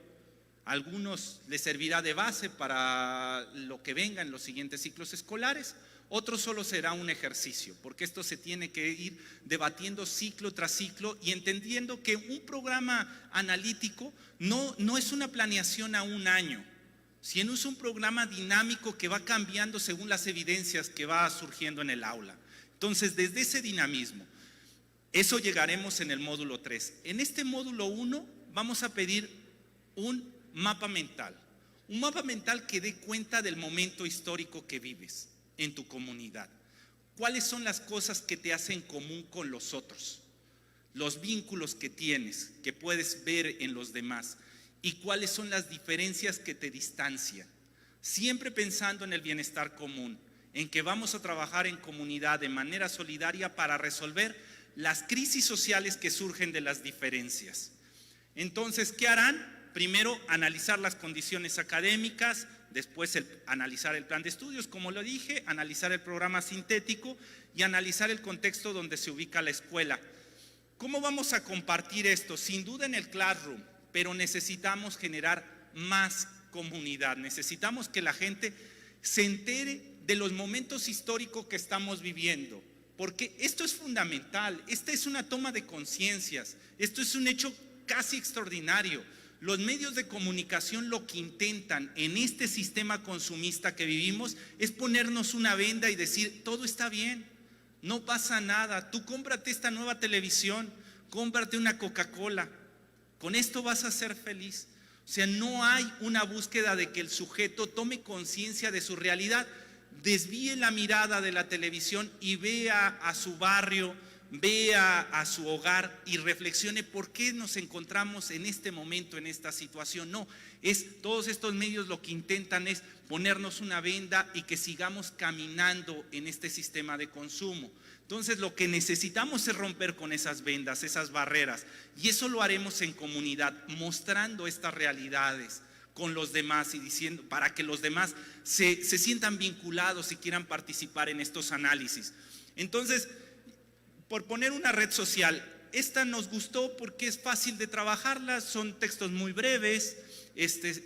A algunos les servirá de base para lo que venga en los siguientes ciclos escolares, otros solo será un ejercicio, porque esto se tiene que ir debatiendo ciclo tras ciclo y entendiendo que un programa analítico no es una planeación a un año, sino es un programa dinámico que va cambiando según las evidencias que va surgiendo en el aula. Entonces, desde ese dinamismo, eso llegaremos en el módulo 3. En este módulo 1 vamos a pedir un mapa mental que dé cuenta del momento histórico que vives en tu comunidad. ¿Cuáles son las cosas que te hacen común con los otros? Los vínculos que tienes, que puedes ver en los demás. ¿Y cuáles son las diferencias que te distancian? Siempre pensando en el bienestar común, en que vamos a trabajar en comunidad de manera solidaria para resolver las crisis sociales que surgen de las diferencias. Entonces, ¿qué harán? Primero, analizar las condiciones académicas, después analizar el plan de estudios, como lo dije, analizar el programa sintético y analizar el contexto donde se ubica la escuela. ¿Cómo vamos a compartir esto? Sin duda en el Classroom, pero necesitamos generar más comunidad, necesitamos que la gente se entere de los momentos históricos que estamos viviendo, porque esto es fundamental, esta es una toma de conciencias, esto es un hecho casi extraordinario. Los medios de comunicación lo que intentan en este sistema consumista que vivimos es ponernos una venda y decir, todo está bien, no pasa nada, tú cómprate esta nueva televisión, cómprate una Coca-Cola, con esto vas a ser feliz. O sea, no hay una búsqueda de que el sujeto tome conciencia de su realidad, desvíe la mirada de la televisión y vea a su barrio, vea a su hogar y reflexione por qué nos encontramos en este momento, en esta situación. No, todos estos medios lo que intentan es ponernos una venda y que sigamos caminando en este sistema de consumo. Entonces lo que necesitamos es romper con esas vendas, esas barreras, y eso lo haremos en comunidad, mostrando estas realidades con los demás y diciendo, para que los demás se sientan vinculados y quieran participar en estos análisis. Entonces, por poner una red social, esta nos gustó porque es fácil de trabajarla, son textos muy breves,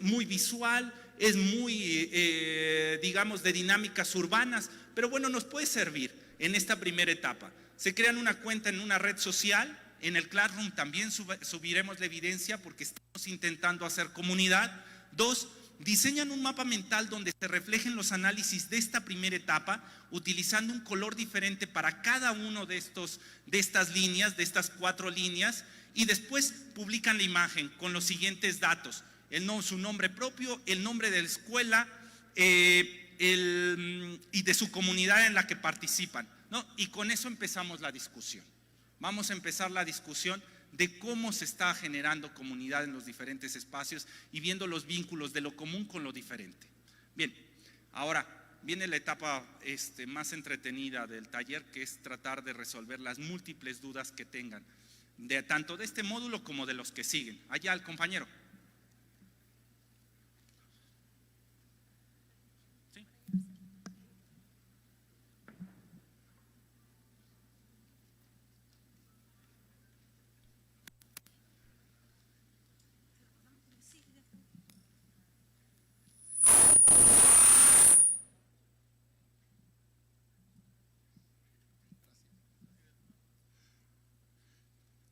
muy visual, es muy, digamos, de dinámicas urbanas, pero bueno, nos puede servir en esta primera etapa. Se crean una cuenta en una red social, en el Classroom también subiremos la evidencia porque estamos intentando hacer comunidad. 2, diseñan un mapa mental donde se reflejen los análisis de esta primera etapa, utilizando un color diferente para cada uno de estas líneas, de estas 4 líneas, y después publican la imagen con los siguientes datos: su nombre propio, el nombre de la escuela y de su comunidad en la que participan, ¿no? Y con eso empezamos la discusión. Vamos a empezar la discusión de cómo se está generando comunidad en los diferentes espacios y viendo los vínculos de lo común con lo diferente. Bien, ahora viene la etapa más entretenida del taller, que es tratar de resolver las múltiples dudas que tengan, tanto de este módulo como de los que siguen. Allá el compañero.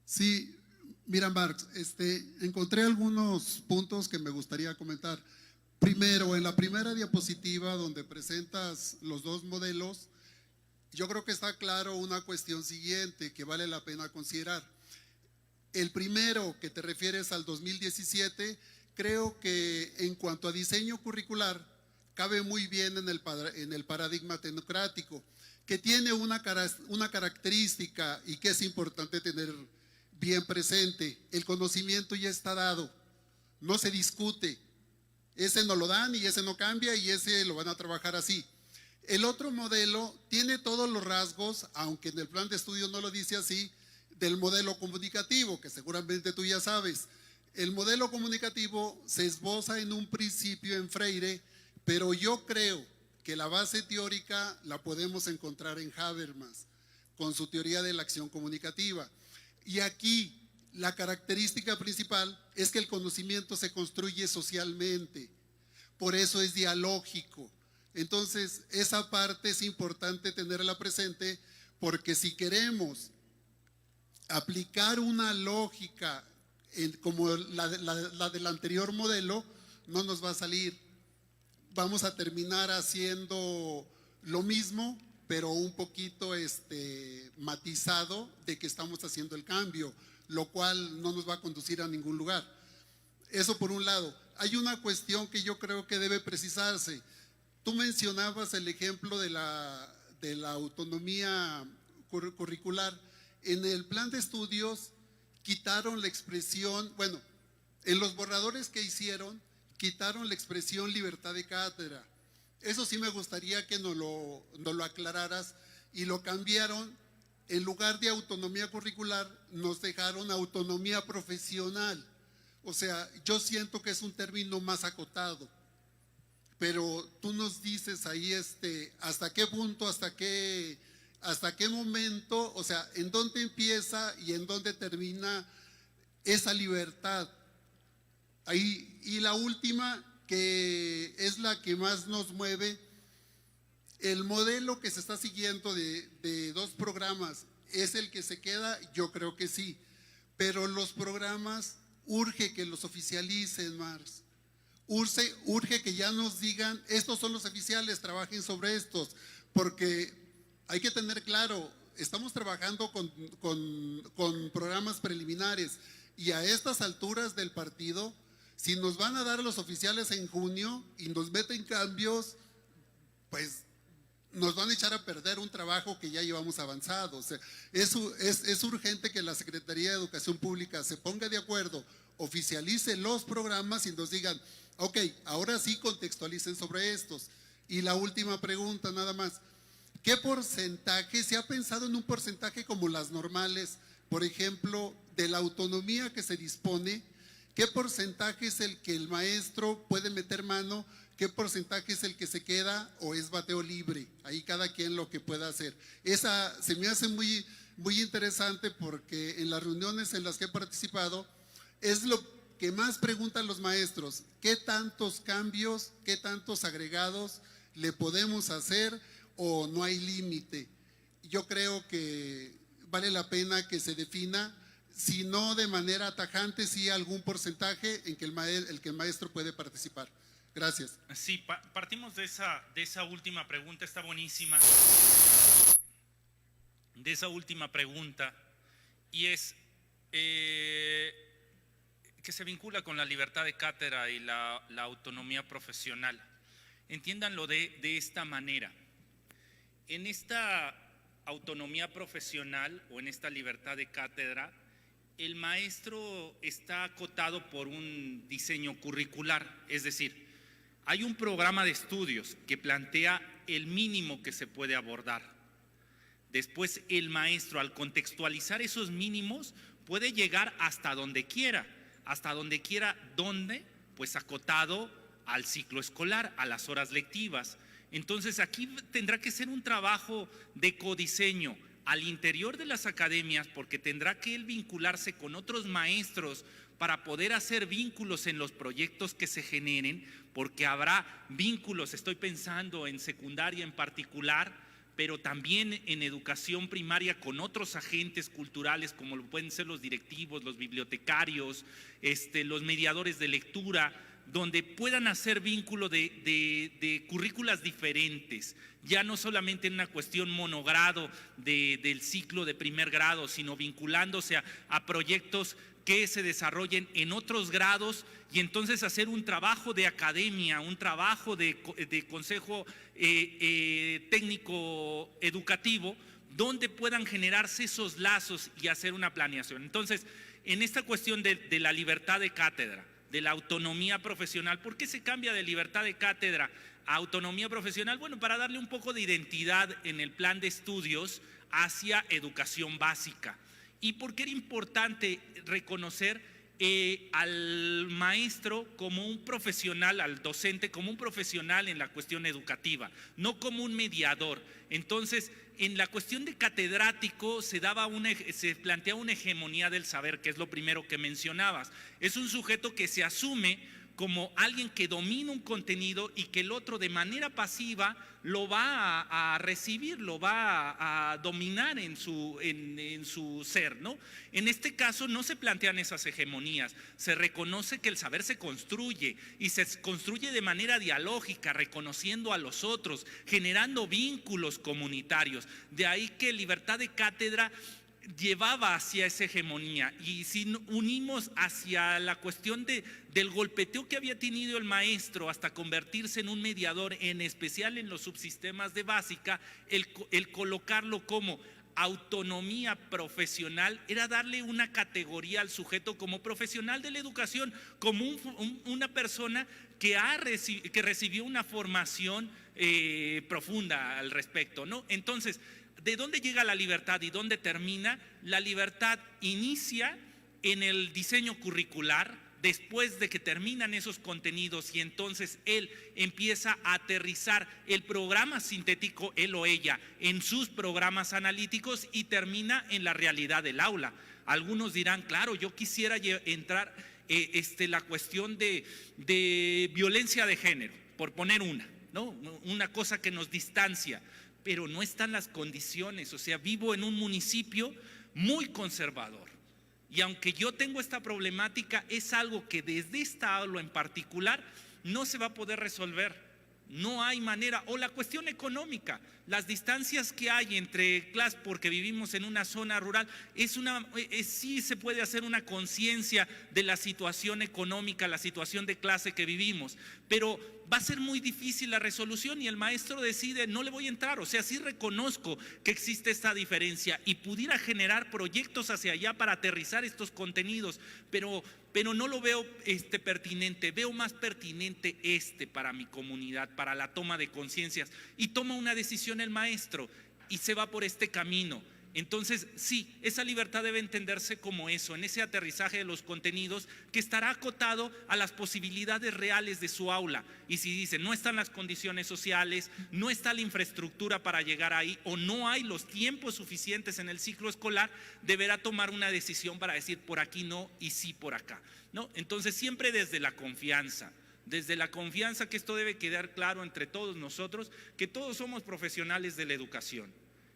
Sí, mira, Marx, encontré algunos puntos que me gustaría comentar. Primero, en la primera diapositiva donde presentas los dos modelos, yo creo que está claro una cuestión siguiente que vale la pena considerar. El primero, que te refieres al 2017, creo que en cuanto a diseño curricular, cabe muy bien en el paradigma tecnocrático, que tiene una característica y que es importante tener bien presente. El conocimiento ya está dado, no se discute. Ese no lo dan y ese no cambia y ese lo van a trabajar así. El otro modelo tiene todos los rasgos, aunque en el plan de estudio no lo dice así, del modelo comunicativo, que seguramente tú ya sabes. El modelo comunicativo se esboza en un principio en Freire, pero yo creo que la base teórica la podemos encontrar en Habermas, con su teoría de la acción comunicativa. Y aquí la característica principal es que el conocimiento se construye socialmente, por eso es dialógico. Entonces, esa parte es importante tenerla presente, porque si queremos aplicar una lógica como la del anterior modelo, no nos va a salir. Vamos a terminar haciendo lo mismo, pero un poquito matizado de que estamos haciendo el cambio, lo cual no nos va a conducir a ningún lugar. Eso por un lado. Hay una cuestión que yo creo que debe precisarse. Tú mencionabas el ejemplo de la autonomía curricular. En el plan de estudios quitaron la expresión, bueno, en los borradores que hicieron, quitaron la expresión libertad de cátedra. Eso sí me gustaría que nos lo aclararas, y lo cambiaron. En lugar de autonomía curricular, nos dejaron autonomía profesional. O sea, yo siento que es un término más acotado. Pero tú nos dices ahí hasta qué punto, hasta qué momento, o sea, en dónde empieza y en dónde termina esa libertad. Ahí, y la última, que es la que más nos mueve, el modelo que se está siguiendo de dos programas, ¿es el que se queda? Yo creo que sí, pero los programas urge que los oficialicen, Marx. Urge que ya nos digan, estos son los oficiales, trabajen sobre estos, porque hay que tener claro, estamos trabajando con programas preliminares, y a estas alturas del partido, si nos van a dar los oficiales en junio y nos meten cambios, pues nos van a echar a perder un trabajo que ya llevamos avanzado. O sea, es urgente que la Secretaría de Educación Pública se ponga de acuerdo, oficialice los programas y nos digan, ok, ahora sí contextualicen sobre estos. Y la última pregunta nada más, ¿qué porcentaje, se ha pensado en un porcentaje como las normales, por ejemplo, de la autonomía que se dispone? ¿Qué porcentaje es el que el maestro puede meter mano? ¿Qué porcentaje es el que se queda o es bateo libre? Ahí cada quien lo que pueda hacer. Esa se me hace muy, muy interesante, porque en las reuniones en las que he participado es lo que más preguntan los maestros: ¿qué tantos cambios, qué tantos agregados le podemos hacer o no hay límite? Yo creo que vale la pena que se defina, si no de manera tajante, sí algún porcentaje en que el maestro puede participar. Gracias. Sí, partimos de esa última pregunta, está buenísima. De esa última pregunta, y es que se vincula con la libertad de cátedra y la autonomía profesional. Entiéndanlo de esta manera. En esta autonomía profesional o en esta libertad de cátedra, el maestro está acotado por un diseño curricular, es decir, hay un programa de estudios que plantea el mínimo que se puede abordar. Después el maestro, al contextualizar esos mínimos, puede llegar hasta donde quiera. ¿Dónde? Pues acotado al ciclo escolar, a las horas lectivas. Entonces aquí tendrá que ser un trabajo de codiseño al interior de las academias, porque tendrá que él vincularse con otros maestros para poder hacer vínculos en los proyectos que se generen, porque habrá vínculos, estoy pensando en secundaria en particular, pero también en educación primaria con otros agentes culturales, como lo pueden ser los directivos, los bibliotecarios, los mediadores de lectura, donde puedan hacer vínculo de currículas diferentes, ya no solamente en una cuestión monogrado del ciclo de primer grado, sino vinculándose a proyectos que se desarrollen en otros grados, y entonces hacer un trabajo de academia, un trabajo de consejo técnico educativo, donde puedan generarse esos lazos y hacer una planeación. Entonces, en esta cuestión de la libertad de cátedra, de la autonomía profesional, ¿por qué se cambia de libertad de cátedra a autonomía profesional? Bueno, para darle un poco de identidad en el plan de estudios hacia educación básica. Y porque era importante reconocer al maestro como un profesional, al docente como un profesional en la cuestión educativa, no como un mediador. Entonces, en la cuestión de catedrático se plantea una hegemonía del saber, que es lo primero que mencionabas. Es un sujeto que se asume como alguien que domina un contenido y que el otro de manera pasiva lo va a recibir, lo va a dominar en su ser, ¿no? En este caso no se plantean esas hegemonías, se reconoce que el saber se construye y se construye de manera dialógica, reconociendo a los otros, generando vínculos comunitarios. De ahí que libertad de cátedra llevaba hacia esa hegemonía. Y si unimos hacia la cuestión del golpeteo que había tenido el maestro hasta convertirse en un mediador, en especial en los subsistemas de básica, el colocarlo como autonomía profesional era darle una categoría al sujeto como profesional de la educación, como una persona que recibió una formación profunda al respecto, ¿no? Entonces, ¿de dónde llega la libertad y dónde termina? La libertad inicia en el diseño curricular, después de que terminan esos contenidos, y entonces él empieza a aterrizar el programa sintético, él o ella, en sus programas analíticos, y termina en la realidad del aula. Algunos dirán, claro, yo quisiera entrar la cuestión de violencia de género, por poner una cosa que nos distancia, pero no están las condiciones. O sea, vivo en un municipio muy conservador, y aunque yo tengo esta problemática, es algo que desde esta aula en particular no se va a poder resolver. No hay manera. O la cuestión económica, las distancias que hay entre clases, porque vivimos en una zona rural, sí se puede hacer una conciencia de la situación económica, la situación de clase que vivimos, pero va a ser muy difícil la resolución, y el maestro decide, no le voy a entrar. O sea, sí reconozco que existe esta diferencia y pudiera generar proyectos hacia allá para aterrizar estos contenidos, pero no lo veo pertinente. Veo más pertinente para mi comunidad, para la toma de conciencias, y toma una decisión el maestro y se va por este camino. Entonces, sí, esa libertad debe entenderse como eso, en ese aterrizaje de los contenidos que estará acotado a las posibilidades reales de su aula. Y si dice, no están las condiciones sociales, no está la infraestructura para llegar ahí, o no hay los tiempos suficientes en el ciclo escolar, deberá tomar una decisión para decir por aquí no y sí por acá, ¿no? Entonces, siempre desde la confianza que esto debe quedar claro entre todos nosotros, que todos somos profesionales de la educación.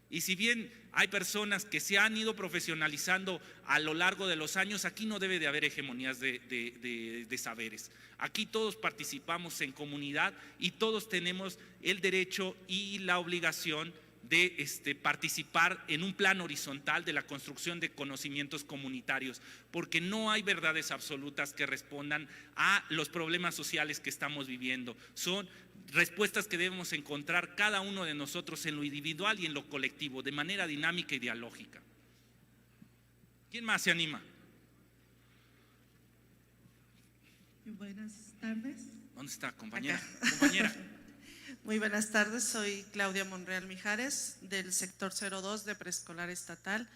Y si bien hay personas que se han ido profesionalizando a lo largo de los años, aquí no debe de haber hegemonías de saberes. Aquí todos participamos en comunidad y todos tenemos el derecho y la obligación de participar en un plan horizontal de la construcción de conocimientos comunitarios, porque no hay verdades absolutas que respondan a los problemas sociales que estamos viviendo. Son respuestas que debemos encontrar cada uno de nosotros en lo individual y en lo colectivo, de manera dinámica y dialógica. ¿Quién más se anima? Buenas tardes. ¿Dónde está, compañera? Compañera. Muy buenas tardes, soy Claudia Monreal Mijares, del sector 02 de preescolar estatal.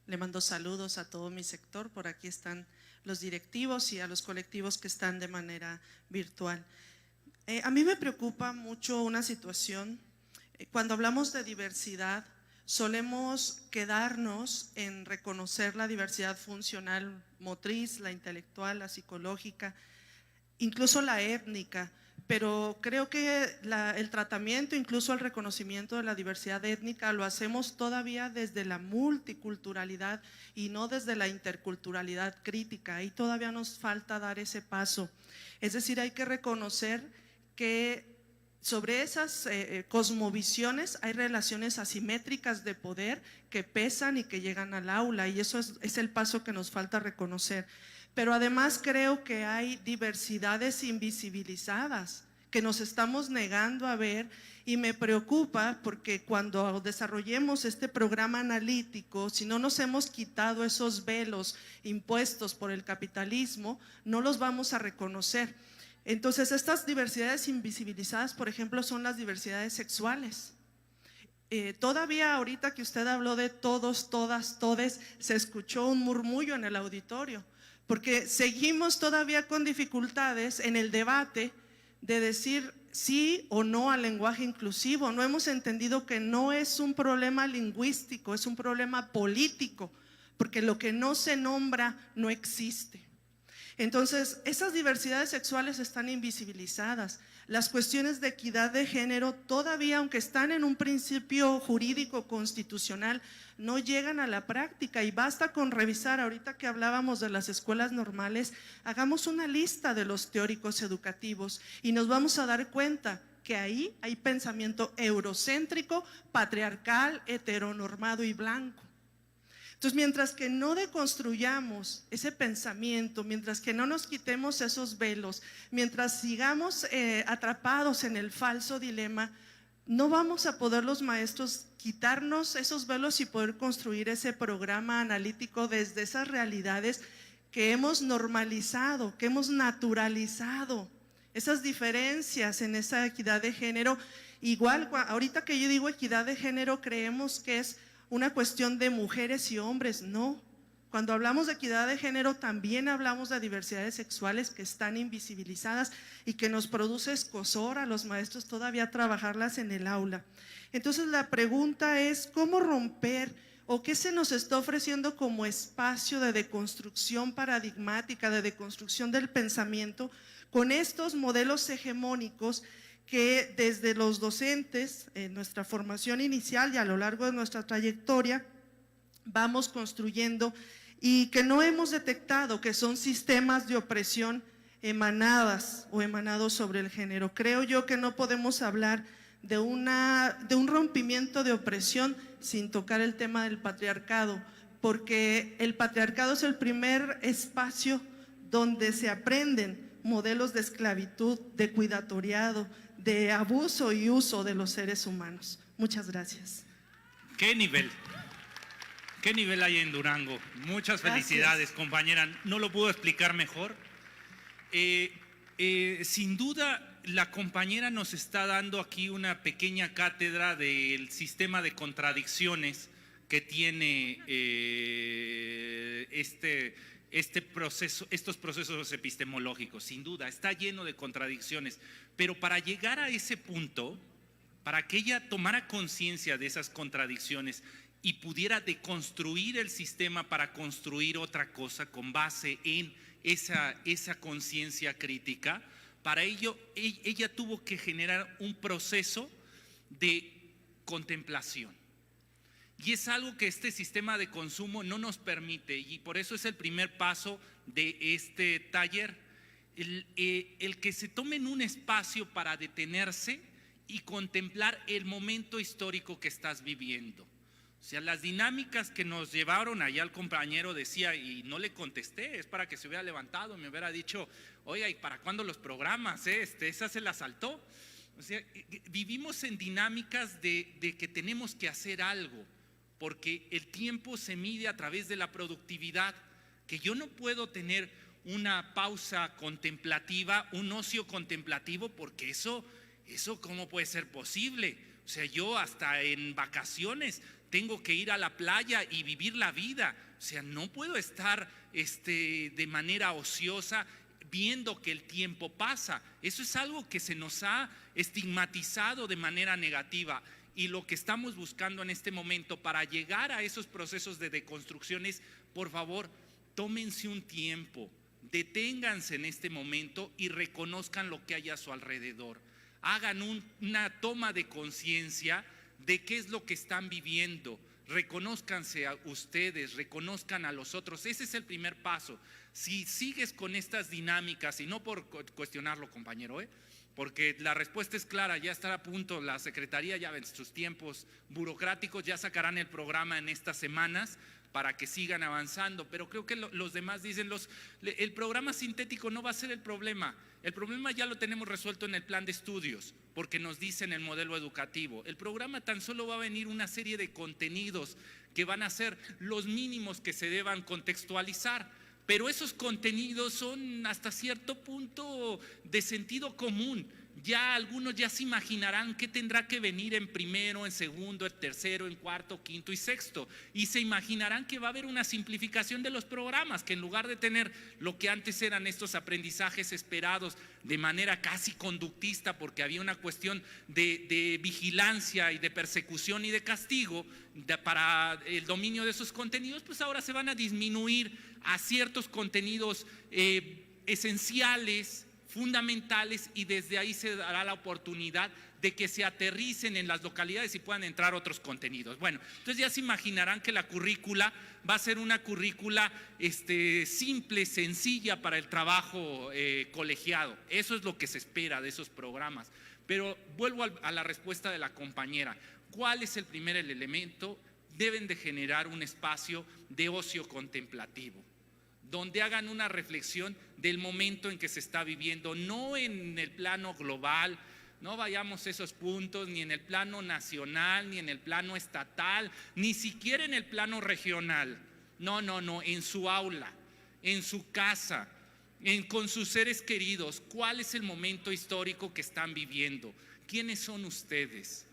Le mando saludos a todo mi sector, por aquí están los directivos y a los colectivos que están de manera virtual. A mí me preocupa mucho una situación. Cuando hablamos de diversidad, solemos quedarnos en reconocer la diversidad funcional motriz, la intelectual, la psicológica, incluso la étnica, pero creo que el tratamiento, incluso el reconocimiento de la diversidad étnica, lo hacemos todavía desde la multiculturalidad y no desde la interculturalidad crítica. Ahí todavía nos falta dar ese paso. Es decir, hay que reconocer que sobre esas cosmovisiones hay relaciones asimétricas de poder que pesan y que llegan al aula, y eso es el paso que nos falta reconocer. Pero además creo que hay diversidades invisibilizadas que nos estamos negando a ver, y me preocupa porque cuando desarrollemos este programa analítico, si no nos hemos quitado esos velos impuestos por el capitalismo, no los vamos a reconocer. Entonces, estas diversidades invisibilizadas, por ejemplo, son las diversidades sexuales. Todavía ahorita que usted habló de todos, todas, todes, se escuchó un murmullo en el auditorio, porque seguimos todavía con dificultades en el debate de decir sí o no al lenguaje inclusivo. No hemos entendido que no es un problema lingüístico, es un problema político, porque lo que no se nombra no existe. Entonces, esas diversidades sexuales están invisibilizadas. Las cuestiones de equidad de género todavía, aunque están en un principio jurídico constitucional, no llegan a la práctica, y basta con revisar, ahorita que hablábamos de las escuelas normales, hagamos una lista de los teóricos educativos y nos vamos a dar cuenta que ahí hay pensamiento eurocéntrico, patriarcal, heteronormado y blanco. Entonces, mientras que no deconstruyamos ese pensamiento, mientras que no nos quitemos esos velos, mientras sigamos atrapados en el falso dilema, no vamos a poder los maestros quitarnos esos velos y poder construir ese programa analítico desde esas realidades que hemos normalizado, que hemos naturalizado, esas diferencias en esa equidad de género. Igual, ahorita que yo digo equidad de género, creemos que es una cuestión de mujeres y hombres. No, cuando hablamos de equidad de género también hablamos de diversidades sexuales que están invisibilizadas y que nos produce escozor a los maestros todavía trabajarlas en el aula. Entonces la pregunta es, ¿cómo romper o qué se nos está ofreciendo como espacio de deconstrucción paradigmática, de deconstrucción del pensamiento con estos modelos hegemónicos que desde los docentes, en nuestra formación inicial y a lo largo de nuestra trayectoria, vamos construyendo y que no hemos detectado que son sistemas de opresión emanadas o emanados sobre el género? Creo yo que no podemos hablar de un rompimiento de opresión sin tocar el tema del patriarcado, porque el patriarcado es el primer espacio donde se aprenden modelos de esclavitud, de cuidatoriado, de abuso y uso de los seres humanos. Muchas gracias. ¿Qué nivel? ¿Qué nivel hay en Durango? Muchas felicidades, compañera. No lo puedo explicar mejor. Sin duda, la compañera nos está dando aquí una pequeña cátedra del sistema de contradicciones que tiene estos procesos epistemológicos. Sin duda, está lleno de contradicciones. Pero para llegar a ese punto, para que ella tomara conciencia de esas contradicciones y pudiera deconstruir el sistema para construir otra cosa con base en esa conciencia crítica, para ello ella tuvo que generar un proceso de contemplación. Y es algo que este sistema de consumo no nos permite, y por eso es el primer paso de este taller. El que se tomen un espacio para detenerse y contemplar el momento histórico que estás viviendo. O sea, las dinámicas que nos llevaron, allá el compañero decía, y no le contesté, es para que se hubiera levantado, me hubiera dicho, oiga, ¿y para cuándo los programas? Esa se la saltó. O sea, vivimos en dinámicas de que tenemos que hacer algo, porque el tiempo se mide a través de la productividad, que yo no puedo tener una pausa contemplativa, un ocio contemplativo, porque eso ¿cómo puede ser posible? O sea, yo hasta en vacaciones tengo que ir a la playa y vivir la vida. O sea, no puedo estar de manera ociosa viendo que el tiempo pasa. Eso es algo que se nos ha estigmatizado de manera negativa, y lo que estamos buscando en este momento para llegar a esos procesos de deconstrucción es, por favor, tómense un tiempo, Deténganse en este momento y reconozcan lo que hay a su alrededor. Hagan una toma de conciencia de qué es lo que están viviendo. Reconózcanse a ustedes, reconozcan a los otros. Ese es el primer paso. Si sigues con estas dinámicas, y no por cuestionarlo, compañero, porque la respuesta es clara, ya estará a punto, la Secretaría ya en sus tiempos burocráticos ya sacarán el programa en estas semanas para que sigan avanzando, pero creo que los demás dicen, el programa sintético no va a ser el problema ya lo tenemos resuelto en el plan de estudios, porque nos dicen el modelo educativo. El programa tan solo va a venir una serie de contenidos que van a ser los mínimos que se deban contextualizar, pero esos contenidos son hasta cierto punto de sentido común. Ya algunos ya se imaginarán qué tendrá que venir en primero, en segundo, en tercero, en cuarto, quinto y sexto. Y se imaginarán que va a haber una simplificación de los programas, que en lugar de tener lo que antes eran estos aprendizajes esperados de manera casi conductista, porque había una cuestión de vigilancia y de persecución y de castigo para el dominio de esos contenidos, pues ahora se van a disminuir a ciertos contenidos esenciales, fundamentales, y desde ahí se dará la oportunidad de que se aterricen en las localidades y puedan entrar otros contenidos. Bueno, entonces ya se imaginarán que la currícula va a ser una currícula simple, sencilla para el trabajo colegiado. Eso es lo que se espera de esos programas. Pero vuelvo a la respuesta de la compañera. ¿Cuál es el primer elemento? Deben de generar un espacio de ocio contemplativo, donde hagan una reflexión del momento en que se está viviendo, no en el plano global, no vayamos a esos puntos, ni en el plano nacional, ni en el plano estatal, ni siquiera en el plano regional. No, en su aula, en su casa, con sus seres queridos. ¿Cuál es el momento histórico que están viviendo? ¿Quiénes son ustedes?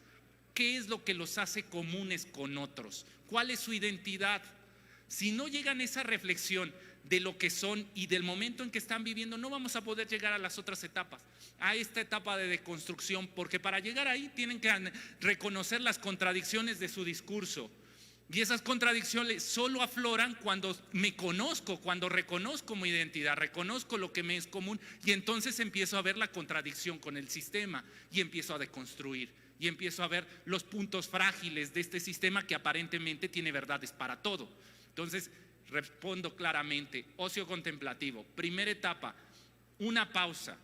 ¿Qué es lo que los hace comunes con otros? ¿Cuál es su identidad? Si no llegan a esa reflexión de lo que son y del momento en que están viviendo, no vamos a poder llegar a las otras etapas, a esta etapa de deconstrucción, porque para llegar ahí tienen que reconocer las contradicciones de su discurso. Y esas contradicciones solo afloran cuando me conozco, cuando reconozco mi identidad, reconozco lo que me es común, y entonces empiezo a ver la contradicción con el sistema y empiezo a deconstruir. Y empiezo a ver los puntos frágiles de este sistema que aparentemente tiene verdades para todo. Entonces, respondo claramente: ocio contemplativo. Primera etapa, una pausa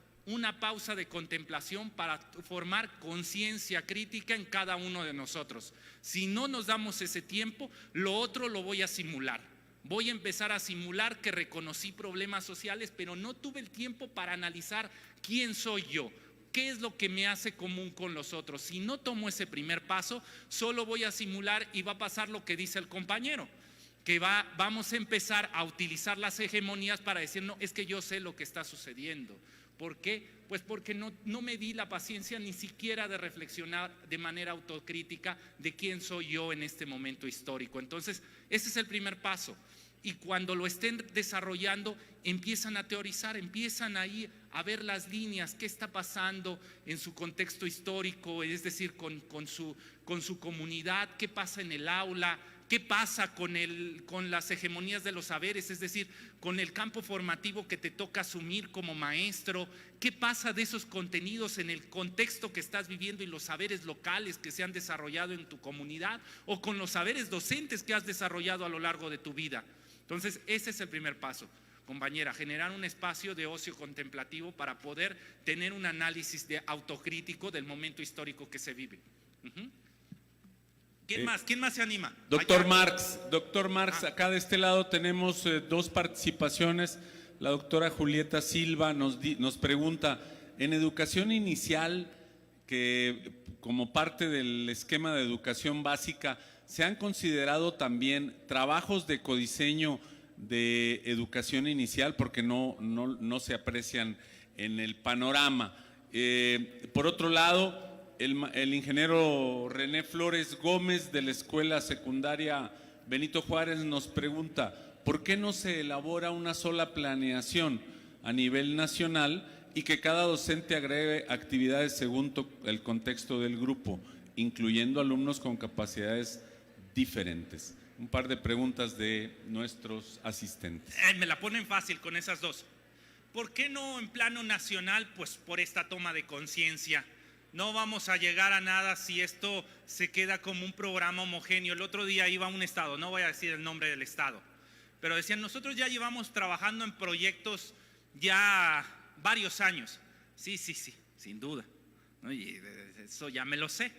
de contemplación para formar conciencia crítica en cada uno de nosotros. Si no nos damos ese tiempo, lo otro lo voy a simular. Voy a empezar a simular que reconocí problemas sociales, pero no tuve el tiempo para analizar quién soy yo. ¿Qué es lo que me hace común con los otros? Si no tomo ese primer paso, solo voy a simular y va a pasar lo que dice el compañero, que vamos a empezar a utilizar las hegemonías para decir, no, es que yo sé lo que está sucediendo. ¿Por qué? Pues porque no me di la paciencia ni siquiera de reflexionar de manera autocrítica de quién soy yo en este momento histórico. Entonces, ese es el primer paso. Y cuando lo estén desarrollando, empiezan a teorizar, empiezan ahí a ver las líneas, qué está pasando en su contexto histórico, es decir, con su comunidad, qué pasa en el aula, qué pasa con las hegemonías de los saberes, es decir, con el campo formativo que te toca asumir como maestro, qué pasa de esos contenidos en el contexto que estás viviendo y los saberes locales que se han desarrollado en tu comunidad, o con los saberes docentes que has desarrollado a lo largo de tu vida. Entonces, ese es el primer paso, compañera, generar un espacio de ocio contemplativo para poder tener un análisis autocrítico del momento histórico que se vive. ¿Quién más? ¿Quién más se anima? Doctor Marx, acá de este lado tenemos dos participaciones. La doctora Julieta Silva nos pregunta, en educación inicial, que como parte del esquema de educación básica, ¿se han considerado también trabajos de codiseño de educación inicial? Porque no se aprecian en el panorama. Por otro lado, el ingeniero René Flores Gómez de la Escuela Secundaria Benito Juárez nos pregunta, ¿por qué no se elabora una sola planeación a nivel nacional y que cada docente agregue actividades según el contexto del grupo, incluyendo alumnos con capacidades diferentes? Un par de preguntas de nuestros asistentes. Me la ponen fácil con esas dos. ¿por qué no en plano nacional? Pues por esta toma de conciencia. No vamos a llegar a nada si esto se queda como un programa homogéneo. El otro día iba a un estado, no voy a decir el nombre del estado, pero decían, nosotros ya llevamos trabajando en proyectos ya varios años. Sí, sin duda. ¿No? Y eso ya me lo sé.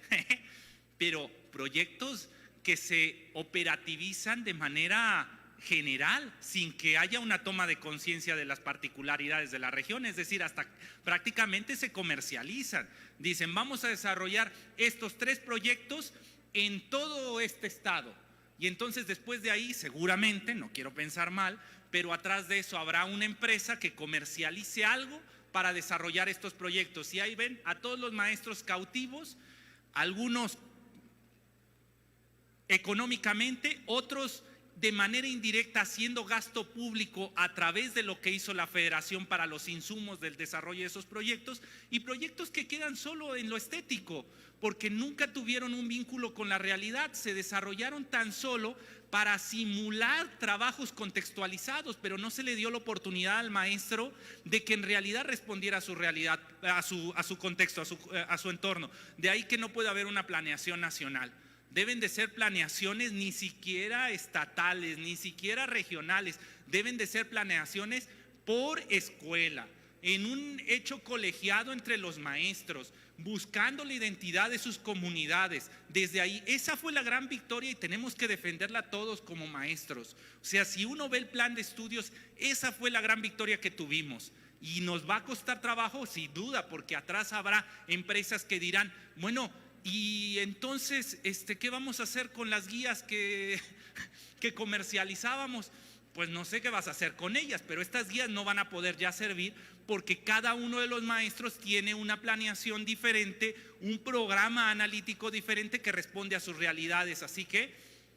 Pero proyectos que se operativizan de manera general, sin que haya una toma de conciencia de las particularidades de la región, es decir, hasta prácticamente se comercializan. Dicen, vamos a desarrollar estos 3 proyectos en todo este estado. Y entonces después de ahí, seguramente, no quiero pensar mal, pero atrás de eso habrá una empresa que comercialice algo para desarrollar estos proyectos. Y ahí ven a todos los maestros cautivos, algunos económicamente, otros de manera indirecta haciendo gasto público a través de lo que hizo la Federación para los insumos del desarrollo de esos proyectos, y proyectos que quedan solo en lo estético, porque nunca tuvieron un vínculo con la realidad, se desarrollaron tan solo para simular trabajos contextualizados, pero no se le dio la oportunidad al maestro de que en realidad respondiera a su realidad, a su contexto, a su entorno. De ahí que no puede haber una planeación nacional. Deben de ser planeaciones ni siquiera estatales, ni siquiera regionales, deben de ser planeaciones por escuela, en un hecho colegiado entre los maestros, buscando la identidad de sus comunidades. Desde ahí, esa fue la gran victoria y tenemos que defenderla todos como maestros. O sea, si uno ve el plan de estudios, esa fue la gran victoria que tuvimos. Y nos va a costar trabajo, sin duda, porque atrás habrá empresas que dirán, bueno, y entonces, ¿qué vamos a hacer con las guías que comercializábamos? Pues no sé qué vas a hacer con ellas, pero estas guías no van a poder ya servir porque cada uno de los maestros tiene una planeación diferente, un programa analítico diferente que responde a sus realidades. Así que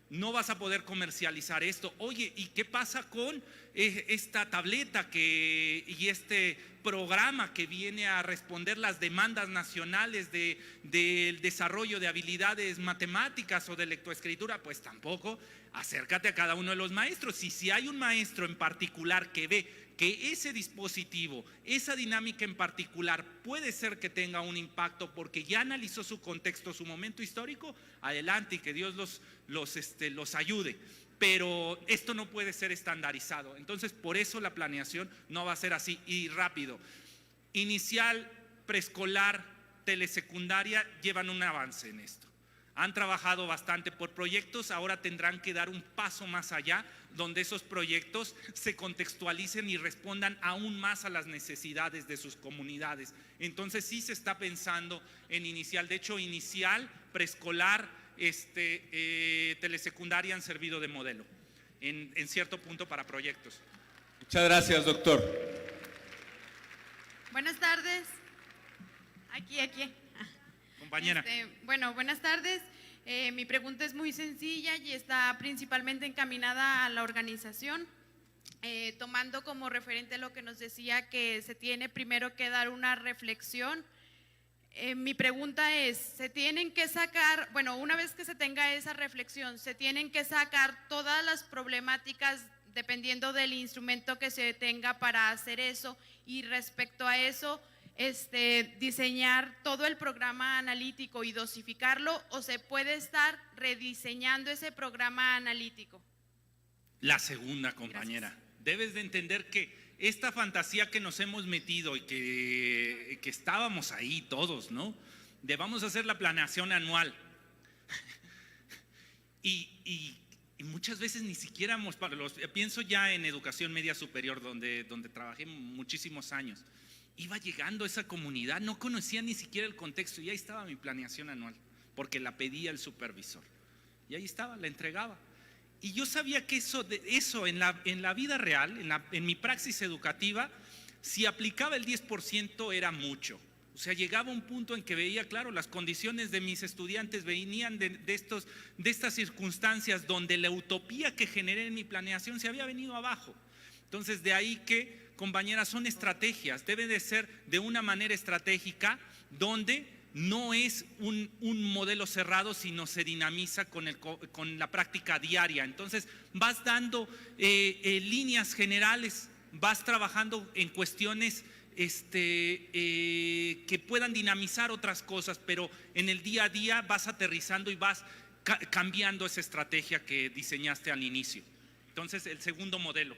no vas a poder comercializar esto. Oye, ¿y qué pasa con esta tableta y este programa que viene a responder las demandas nacionales del desarrollo de habilidades matemáticas o de lectoescritura? Pues tampoco. Acércate a cada uno de los maestros. Y si hay un maestro en particular que ve que ese dispositivo, esa dinámica en particular puede ser que tenga un impacto porque ya analizó su contexto, su momento histórico, adelante y que Dios los ayude. Pero esto no puede ser estandarizado. Entonces, por eso la planeación no va a ser así. Y rápido, inicial, preescolar, telesecundaria llevan un avance en esto. Han trabajado bastante por proyectos, ahora tendrán que dar un paso más allá, donde esos proyectos se contextualicen y respondan aún más a las necesidades de sus comunidades. Entonces sí se está pensando en inicial. De hecho, inicial, preescolar, telesecundaria han servido de modelo en cierto punto para proyectos. Muchas gracias, doctor. Buenas tardes. Aquí. Compañera. Bueno, buenas tardes. Mi pregunta es muy sencilla y está principalmente encaminada a la organización, tomando como referente lo que nos decía que se tiene primero que dar una reflexión. Mi pregunta es, ¿se tienen que sacar, bueno, una vez que se tenga esa reflexión, se tienen que sacar todas las problemáticas dependiendo del instrumento que se tenga para hacer eso? Y respecto a eso, diseñar todo el programa analítico y dosificarlo, o se puede estar rediseñando ese programa analítico? La segunda, compañera. Gracias. Debes de entender que esta fantasía que nos hemos metido y que estábamos ahí todos, ¿no? De vamos a hacer la planeación anual. y muchas veces ni siquiera pienso ya en educación media superior, donde trabajé muchísimos años. Iba llegando esa comunidad, no conocía ni siquiera el contexto y ahí estaba mi planeación anual, porque la pedía el supervisor. Y ahí estaba, la entregaba. Y yo sabía que eso en la vida real, en mi praxis educativa, si aplicaba el 10% era mucho. O sea, llegaba un punto en que veía, claro, las condiciones de mis estudiantes venían de estas circunstancias donde la utopía que generé en mi planeación se había venido abajo. Entonces, de ahí que, compañeras, son estrategias, debe de ser de una manera estratégica donde no es un modelo cerrado, sino se dinamiza con la práctica diaria. Entonces vas dando líneas generales vas trabajando en cuestiones que puedan dinamizar otras cosas, pero en el día a día vas aterrizando y vas cambiando esa estrategia que diseñaste al inicio. Entonces, el segundo modelo.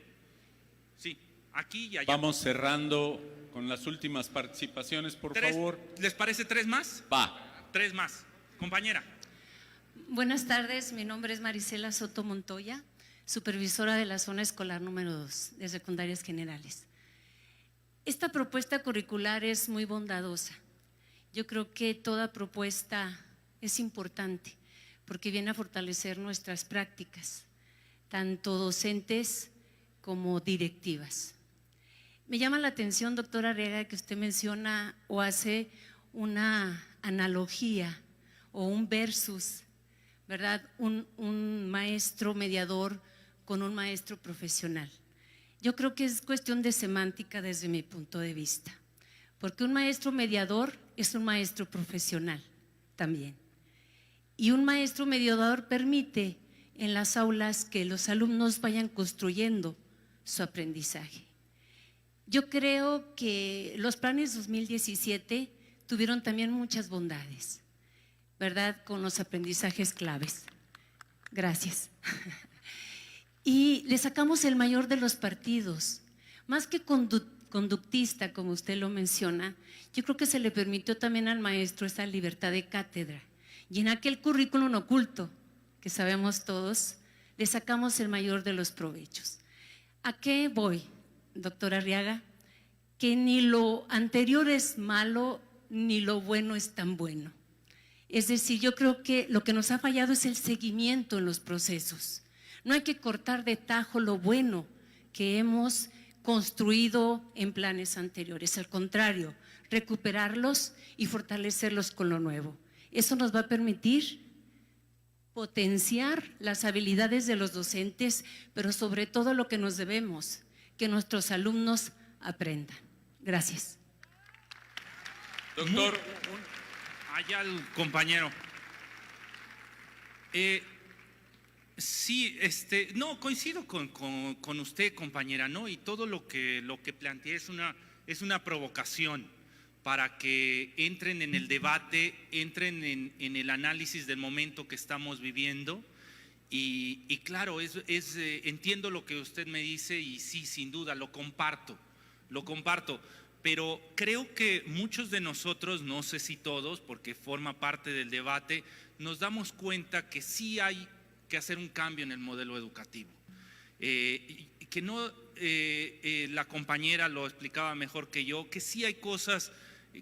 Sí, aquí y allá. Vamos cerrando con las últimas participaciones, por favor. ¿Les parece 3 más? Va. 3 más. Compañera. Buenas tardes, mi nombre es Marisela Soto Montoya, supervisora de la zona escolar número 2 de secundarias generales. Esta propuesta curricular es muy bondadosa. Yo creo que toda propuesta es importante porque viene a fortalecer nuestras prácticas, tanto docentes como directivas. Me llama la atención, doctora Arriaga, que usted menciona o hace una analogía o un versus, ¿verdad? Un maestro mediador con un maestro profesional. Yo creo que es cuestión de semántica desde mi punto de vista, porque un maestro mediador es un maestro profesional también. Y un maestro mediador permite en las aulas que los alumnos vayan construyendo su aprendizaje. Yo creo que los planes 2017 tuvieron también muchas bondades, ¿verdad? Con los aprendizajes claves. Gracias. Y le sacamos el mayor de los partidos. Más que conductista, como usted lo menciona, yo creo que se le permitió también al maestro esa libertad de cátedra. Y en aquel currículum oculto, que sabemos todos, le sacamos el mayor de los provechos. ¿A qué voy, doctora Arriaga? Que ni lo anterior es malo, ni lo bueno es tan bueno. Es decir, yo creo que lo que nos ha fallado es el seguimiento en los procesos. No hay que cortar de tajo lo bueno que hemos construido en planes anteriores, al contrario, recuperarlos y fortalecerlos con lo nuevo. Eso nos va a permitir potenciar las habilidades de los docentes, pero sobre todo lo que nos debemos, que nuestros alumnos aprendan. Gracias. Doctor. Allá el compañero. Sí, no, coincido con usted, compañera, ¿no? Y todo lo que plantea es una provocación para que entren en el debate, entren en el análisis del momento que estamos viviendo. Y claro, entiendo lo que usted me dice y sí, sin duda, lo comparto. Pero creo que muchos de nosotros, no sé si todos, porque forma parte del debate, nos damos cuenta que sí hay que hacer un cambio en el modelo educativo. Que no, la compañera lo explicaba mejor que yo, que sí hay cosas,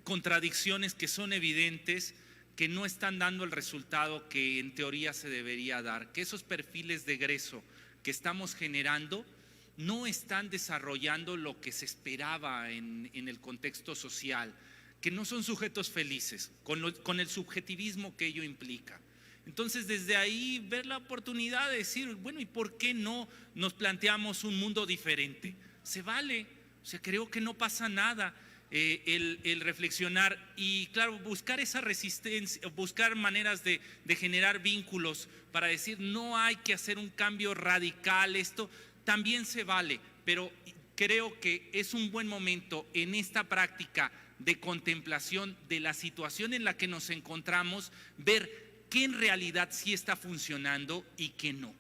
contradicciones que son evidentes, que no están dando el resultado que en teoría se debería dar, que esos perfiles de egreso que estamos generando no están desarrollando lo que se esperaba en el contexto social, que no son sujetos felices, con el subjetivismo que ello implica. Entonces, desde ahí ver la oportunidad de decir, bueno, ¿y por qué no nos planteamos un mundo diferente? Se vale, o sea, creo que no pasa nada. El reflexionar y claro, buscar esa resistencia, buscar maneras de generar vínculos para decir no hay que hacer un cambio radical, esto también se vale, pero creo que es un buen momento en esta práctica de contemplación de la situación en la que nos encontramos, ver qué en realidad sí está funcionando y qué no.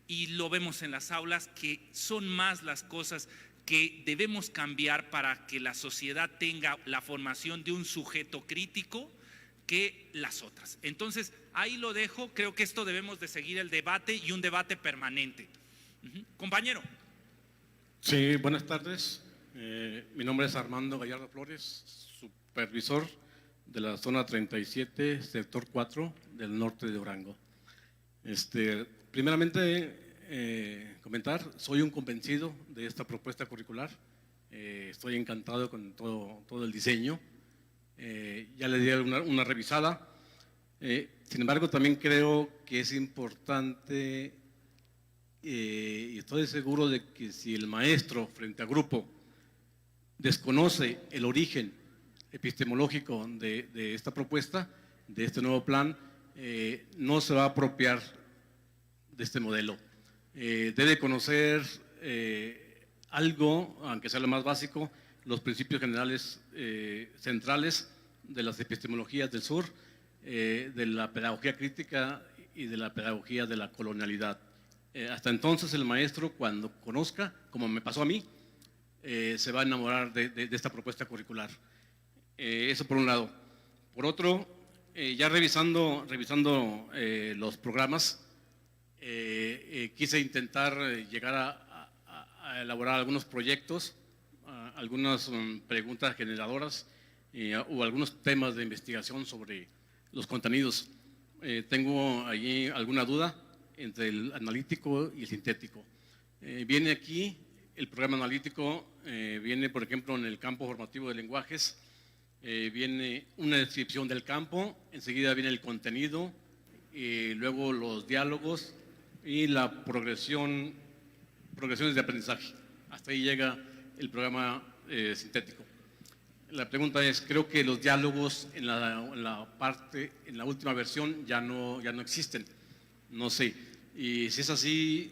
Y lo vemos en las aulas, que son más las cosas que debemos cambiar para que la sociedad tenga la formación de un sujeto crítico que las otras. Entonces, ahí lo dejo, creo que esto debemos de seguir el debate y un debate permanente. Compañero. Sí, buenas tardes. Mi nombre es Armando Gallardo Flores, supervisor de la zona 37, sector 4 del norte de Durango. Primeramente, comentar, soy un convencido de esta propuesta curricular, estoy encantado con todo el diseño, ya le di una revisada, sin embargo también creo que es importante y estoy seguro de que si el maestro frente al grupo desconoce el origen epistemológico de esta propuesta, de este nuevo plan, no se va a apropiar de este modelo. Debe conocer algo, aunque sea lo más básico, los principios generales centrales de las epistemologías del sur, de la pedagogía crítica y de la pedagogía de la colonialidad. Hasta entonces el maestro, cuando conozca, como me pasó a mí, se va a enamorar de esta propuesta curricular. Eso por un lado. Por otro, ya revisando los programas, quise intentar llegar a elaborar algunos proyectos, algunas preguntas generadoras o algunos temas de investigación sobre los contenidos. Tengo allí alguna duda entre el analítico y el sintético. Viene aquí el programa analítico, viene por ejemplo en el campo formativo de lenguajes, viene una descripción del campo, enseguida viene el contenido, luego los diálogos y la progresiones de aprendizaje. Hasta ahí llega el programa sintético. La pregunta es, creo que los diálogos en la última versión ya no existen. No sé. Y si es así,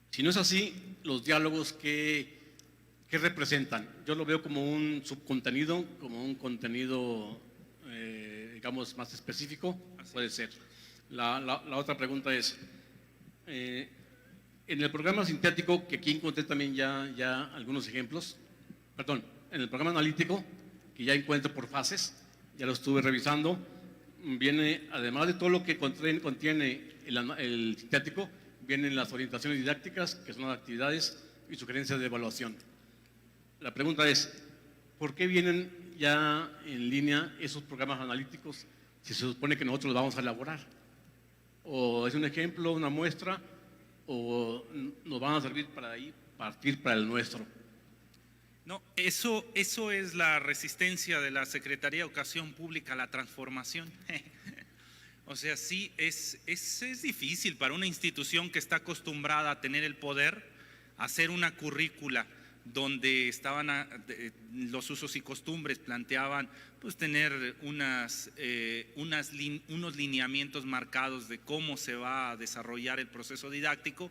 si no es así, los diálogos ¿qué representan? Yo lo veo como un subcontenido, como un contenido, digamos, más específico, puede ser. La otra pregunta es, en el programa sintético, que aquí encontré también ya algunos ejemplos, perdón, en el programa analítico, que ya encuentro por fases, ya lo estuve revisando, viene, además de todo lo que contiene el sintético, vienen las orientaciones didácticas, que son las actividades y sugerencias de evaluación. La pregunta es, ¿por qué vienen ya en línea esos programas analíticos si se supone que nosotros los vamos a elaborar? ¿O es un ejemplo, una muestra, o nos van a servir para ahí partir para el nuestro? No, eso es la resistencia de la Secretaría de Educación Pública a la transformación. O sea, sí, es difícil para una institución que está acostumbrada a tener el poder, hacer una currícula donde estaban los usos y costumbres, planteaban pues tener unos lineamientos marcados de cómo se va a desarrollar el proceso didáctico.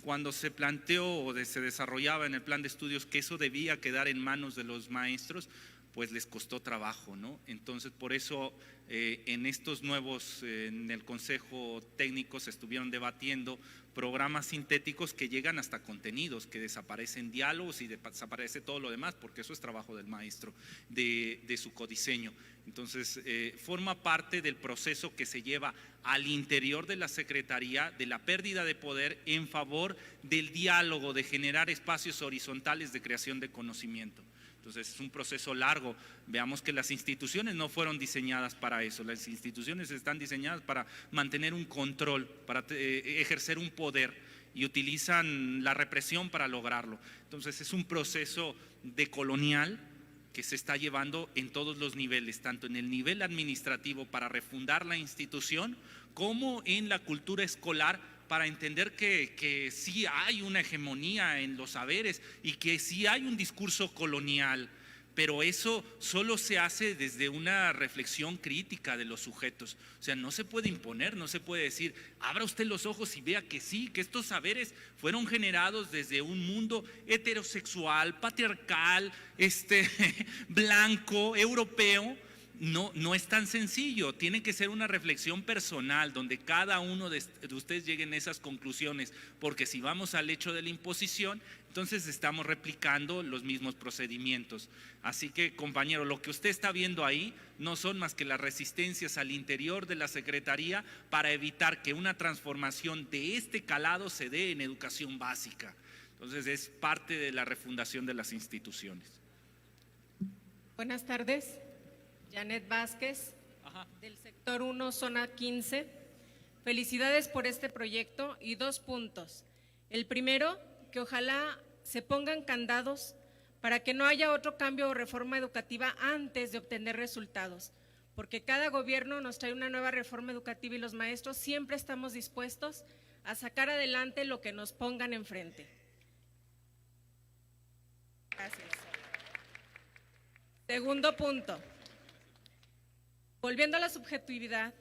Cuando se planteó o se desarrollaba en el plan de estudios que eso debía quedar en manos de los maestros, pues les costó trabajo, ¿no? Entonces, por eso en estos nuevos, en el Consejo Técnico se estuvieron debatiendo programas sintéticos que llegan hasta contenidos, que desaparecen diálogos y desaparece todo lo demás, porque eso es trabajo del maestro, de su codiseño. Entonces, forma parte del proceso que se lleva al interior de la Secretaría, de la pérdida de poder en favor del diálogo, de generar espacios horizontales de creación de conocimiento. Entonces es un proceso largo. Veamos que las instituciones no fueron diseñadas para eso. Las instituciones están diseñadas para mantener un control, para ejercer un poder, y utilizan la represión para lograrlo. Entonces es un proceso decolonial que se está llevando en todos los niveles, tanto en el nivel administrativo para refundar la institución, como en la cultura escolar, para entender que sí hay una hegemonía en los saberes y que sí hay un discurso colonial, pero eso solo se hace desde una reflexión crítica de los sujetos. O sea, no se puede imponer, no se puede decir, abra usted los ojos y vea que sí, que estos saberes fueron generados desde un mundo heterosexual, patriarcal, blanco, europeo. No es tan sencillo, tiene que ser una reflexión personal donde cada uno de ustedes lleguen a esas conclusiones, porque si vamos al hecho de la imposición, entonces estamos replicando los mismos procedimientos. Así que, compañero, lo que usted está viendo ahí no son más que las resistencias al interior de la Secretaría para evitar que una transformación de este calado se dé en educación básica. Entonces es parte de la refundación de las instituciones. Buenas tardes. Janet Vázquez, del sector 1, zona 15. Felicidades por este proyecto y 2 puntos. El primero, que ojalá se pongan candados para que no haya otro cambio o reforma educativa antes de obtener resultados, porque cada gobierno nos trae una nueva reforma educativa y los maestros siempre estamos dispuestos a sacar adelante lo que nos pongan enfrente. Gracias. Segundo punto. Volviendo a la subjetividad,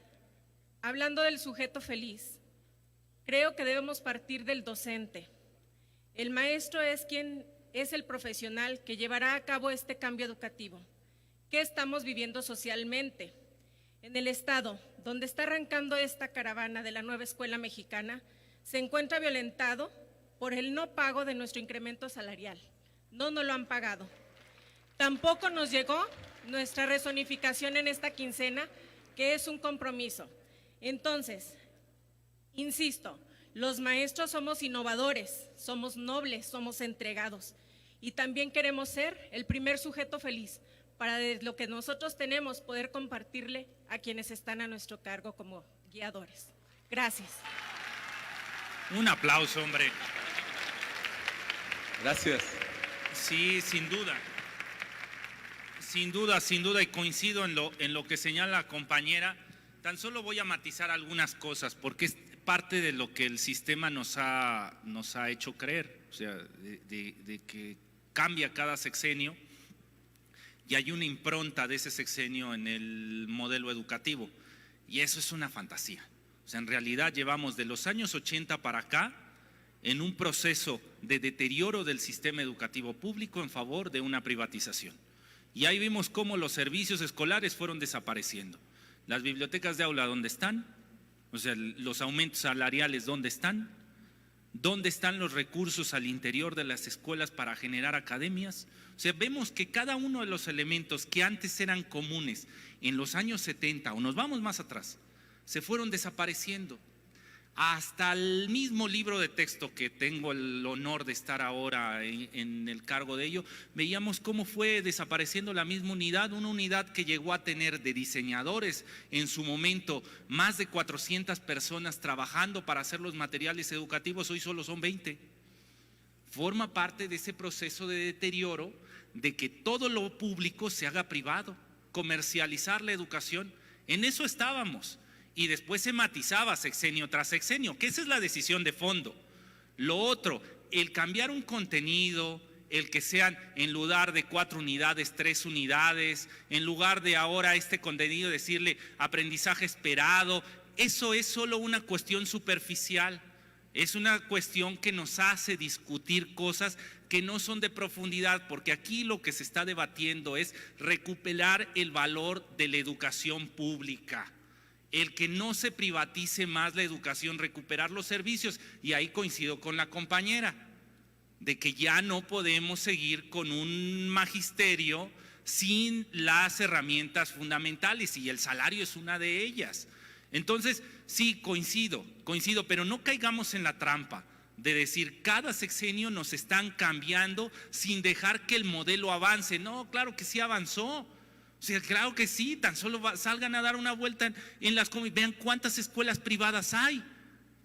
hablando del sujeto feliz, creo que debemos partir del docente. El maestro es quien es el profesional que llevará a cabo este cambio educativo. ¿Qué estamos viviendo socialmente? En el estado donde está arrancando esta caravana de la nueva escuela mexicana, se encuentra violentado por el no pago de nuestro incremento salarial. No nos lo han pagado. Tampoco nos llegó nuestra rezonificación en esta quincena, que es un compromiso. Entonces, insisto, los maestros somos innovadores, somos nobles, somos entregados y también queremos ser el primer sujeto feliz para de lo que nosotros tenemos poder compartirle a quienes están a nuestro cargo como guiadores. Gracias. Un aplauso, hombre. Gracias. Sí, sin duda. Sin duda, y coincido en lo que señala la compañera. Tan solo voy a matizar algunas cosas, porque es parte de lo que el sistema nos ha hecho creer, o sea, de que cambia cada sexenio y hay una impronta de ese sexenio en el modelo educativo, y eso es una fantasía. O sea, en realidad llevamos de los años 80 para acá en un proceso de deterioro del sistema educativo público en favor de una privatización. Y ahí vimos cómo los servicios escolares fueron desapareciendo. Las bibliotecas de aula, ¿dónde están? O sea, los aumentos salariales, ¿dónde están? ¿Dónde están los recursos al interior de las escuelas para generar academias? O sea, vemos que cada uno de los elementos que antes eran comunes en los años 70, o nos vamos más atrás, se fueron desapareciendo. Hasta el mismo libro de texto, que tengo el honor de estar ahora en el cargo de ello, veíamos cómo fue desapareciendo la misma unidad, una unidad que llegó a tener de diseñadores en su momento más de 400 personas trabajando para hacer los materiales educativos, hoy solo son 20. Forma parte de ese proceso de deterioro de que todo lo público se haga privado, comercializar la educación. En eso estábamos. Y después se matizaba sexenio tras sexenio, que esa es la decisión de fondo. Lo otro, el cambiar un contenido, el que sean en lugar de 4 unidades, 3 unidades, en lugar de ahora este contenido decirle aprendizaje esperado, eso es solo una cuestión superficial. Es una cuestión que nos hace discutir cosas que no son de profundidad, porque aquí lo que se está debatiendo es recuperar el valor de la educación pública. El que no se privatice más la educación, recuperar los servicios, y ahí coincido con la compañera, de que ya no podemos seguir con un magisterio sin las herramientas fundamentales, y el salario es una de ellas. Entonces, sí, coincido, pero no caigamos en la trampa de decir cada sexenio nos están cambiando sin dejar que el modelo avance. No, claro que sí avanzó. O sea, claro que sí, tan solo salgan a dar una vuelta en las comunidades, vean cuántas escuelas privadas hay.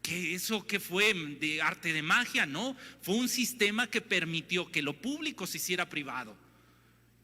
¿Que eso qué fue? ¿De arte de magia? No, fue un sistema que permitió que lo público se hiciera privado.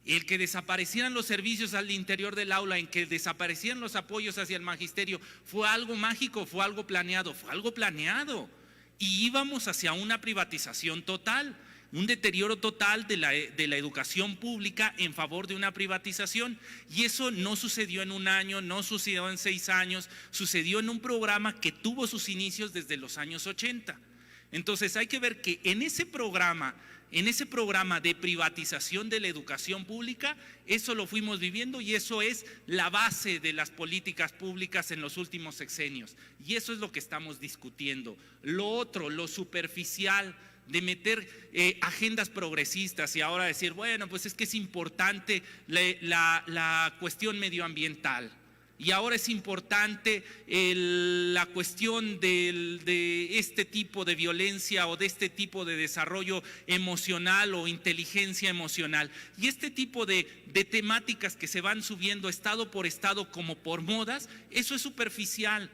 El que desaparecieran los servicios al interior del aula, en que desaparecieran los apoyos hacia el magisterio, ¿fue algo mágico? ¿Fue algo planeado? Fue algo planeado. Y íbamos hacia una privatización total. Un deterioro total de la educación pública en favor de una privatización. Y eso no sucedió en un año, no sucedió en 6 años, sucedió en un programa que tuvo sus inicios desde los años 80. Entonces hay que ver que en ese programa de privatización de la educación pública, eso lo fuimos viviendo y eso es la base de las políticas públicas en los últimos sexenios. Y eso es lo que estamos discutiendo. Lo otro, lo superficial, de meter agendas progresistas y ahora decir, bueno, pues es que es importante la cuestión medioambiental y ahora es importante la cuestión de este tipo de violencia o de este tipo de desarrollo emocional o inteligencia emocional. Y este tipo de temáticas que se van subiendo estado por estado como por modas, eso es superficial.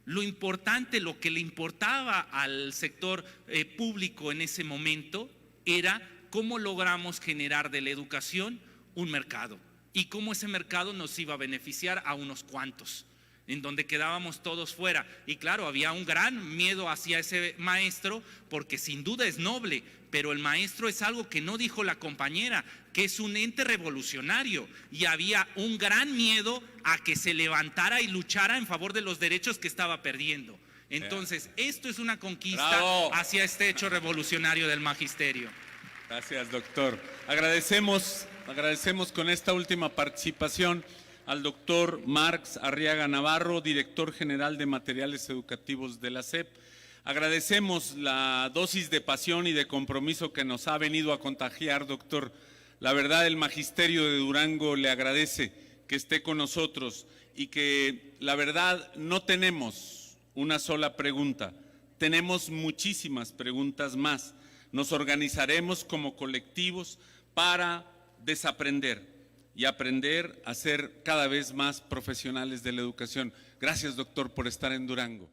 Lo importante, lo que le importaba al sector público en ese momento era cómo logramos generar de la educación un mercado y cómo ese mercado nos iba a beneficiar a unos cuantos, en donde quedábamos todos fuera. Y claro, había un gran miedo hacia ese maestro, porque sin duda es noble, pero el maestro es algo que no dijo la compañera, que es un ente revolucionario, y había un gran miedo a que se levantara y luchara en favor de los derechos que estaba perdiendo. Entonces, esto es una conquista ¡Bravo! hacia este hecho revolucionario del magisterio. Gracias, doctor. Agradecemos con esta última participación al doctor Marx Arriaga Navarro, director general de materiales educativos de la SEP. Agradecemos la dosis de pasión y de compromiso que nos ha venido a contagiar, doctor. La verdad, el magisterio de Durango le agradece que esté con nosotros y que, la verdad, no tenemos una sola pregunta, tenemos muchísimas preguntas más. Nos organizaremos como colectivos para desaprender y aprender a ser cada vez más profesionales de la educación. Gracias, doctor, por estar en Durango.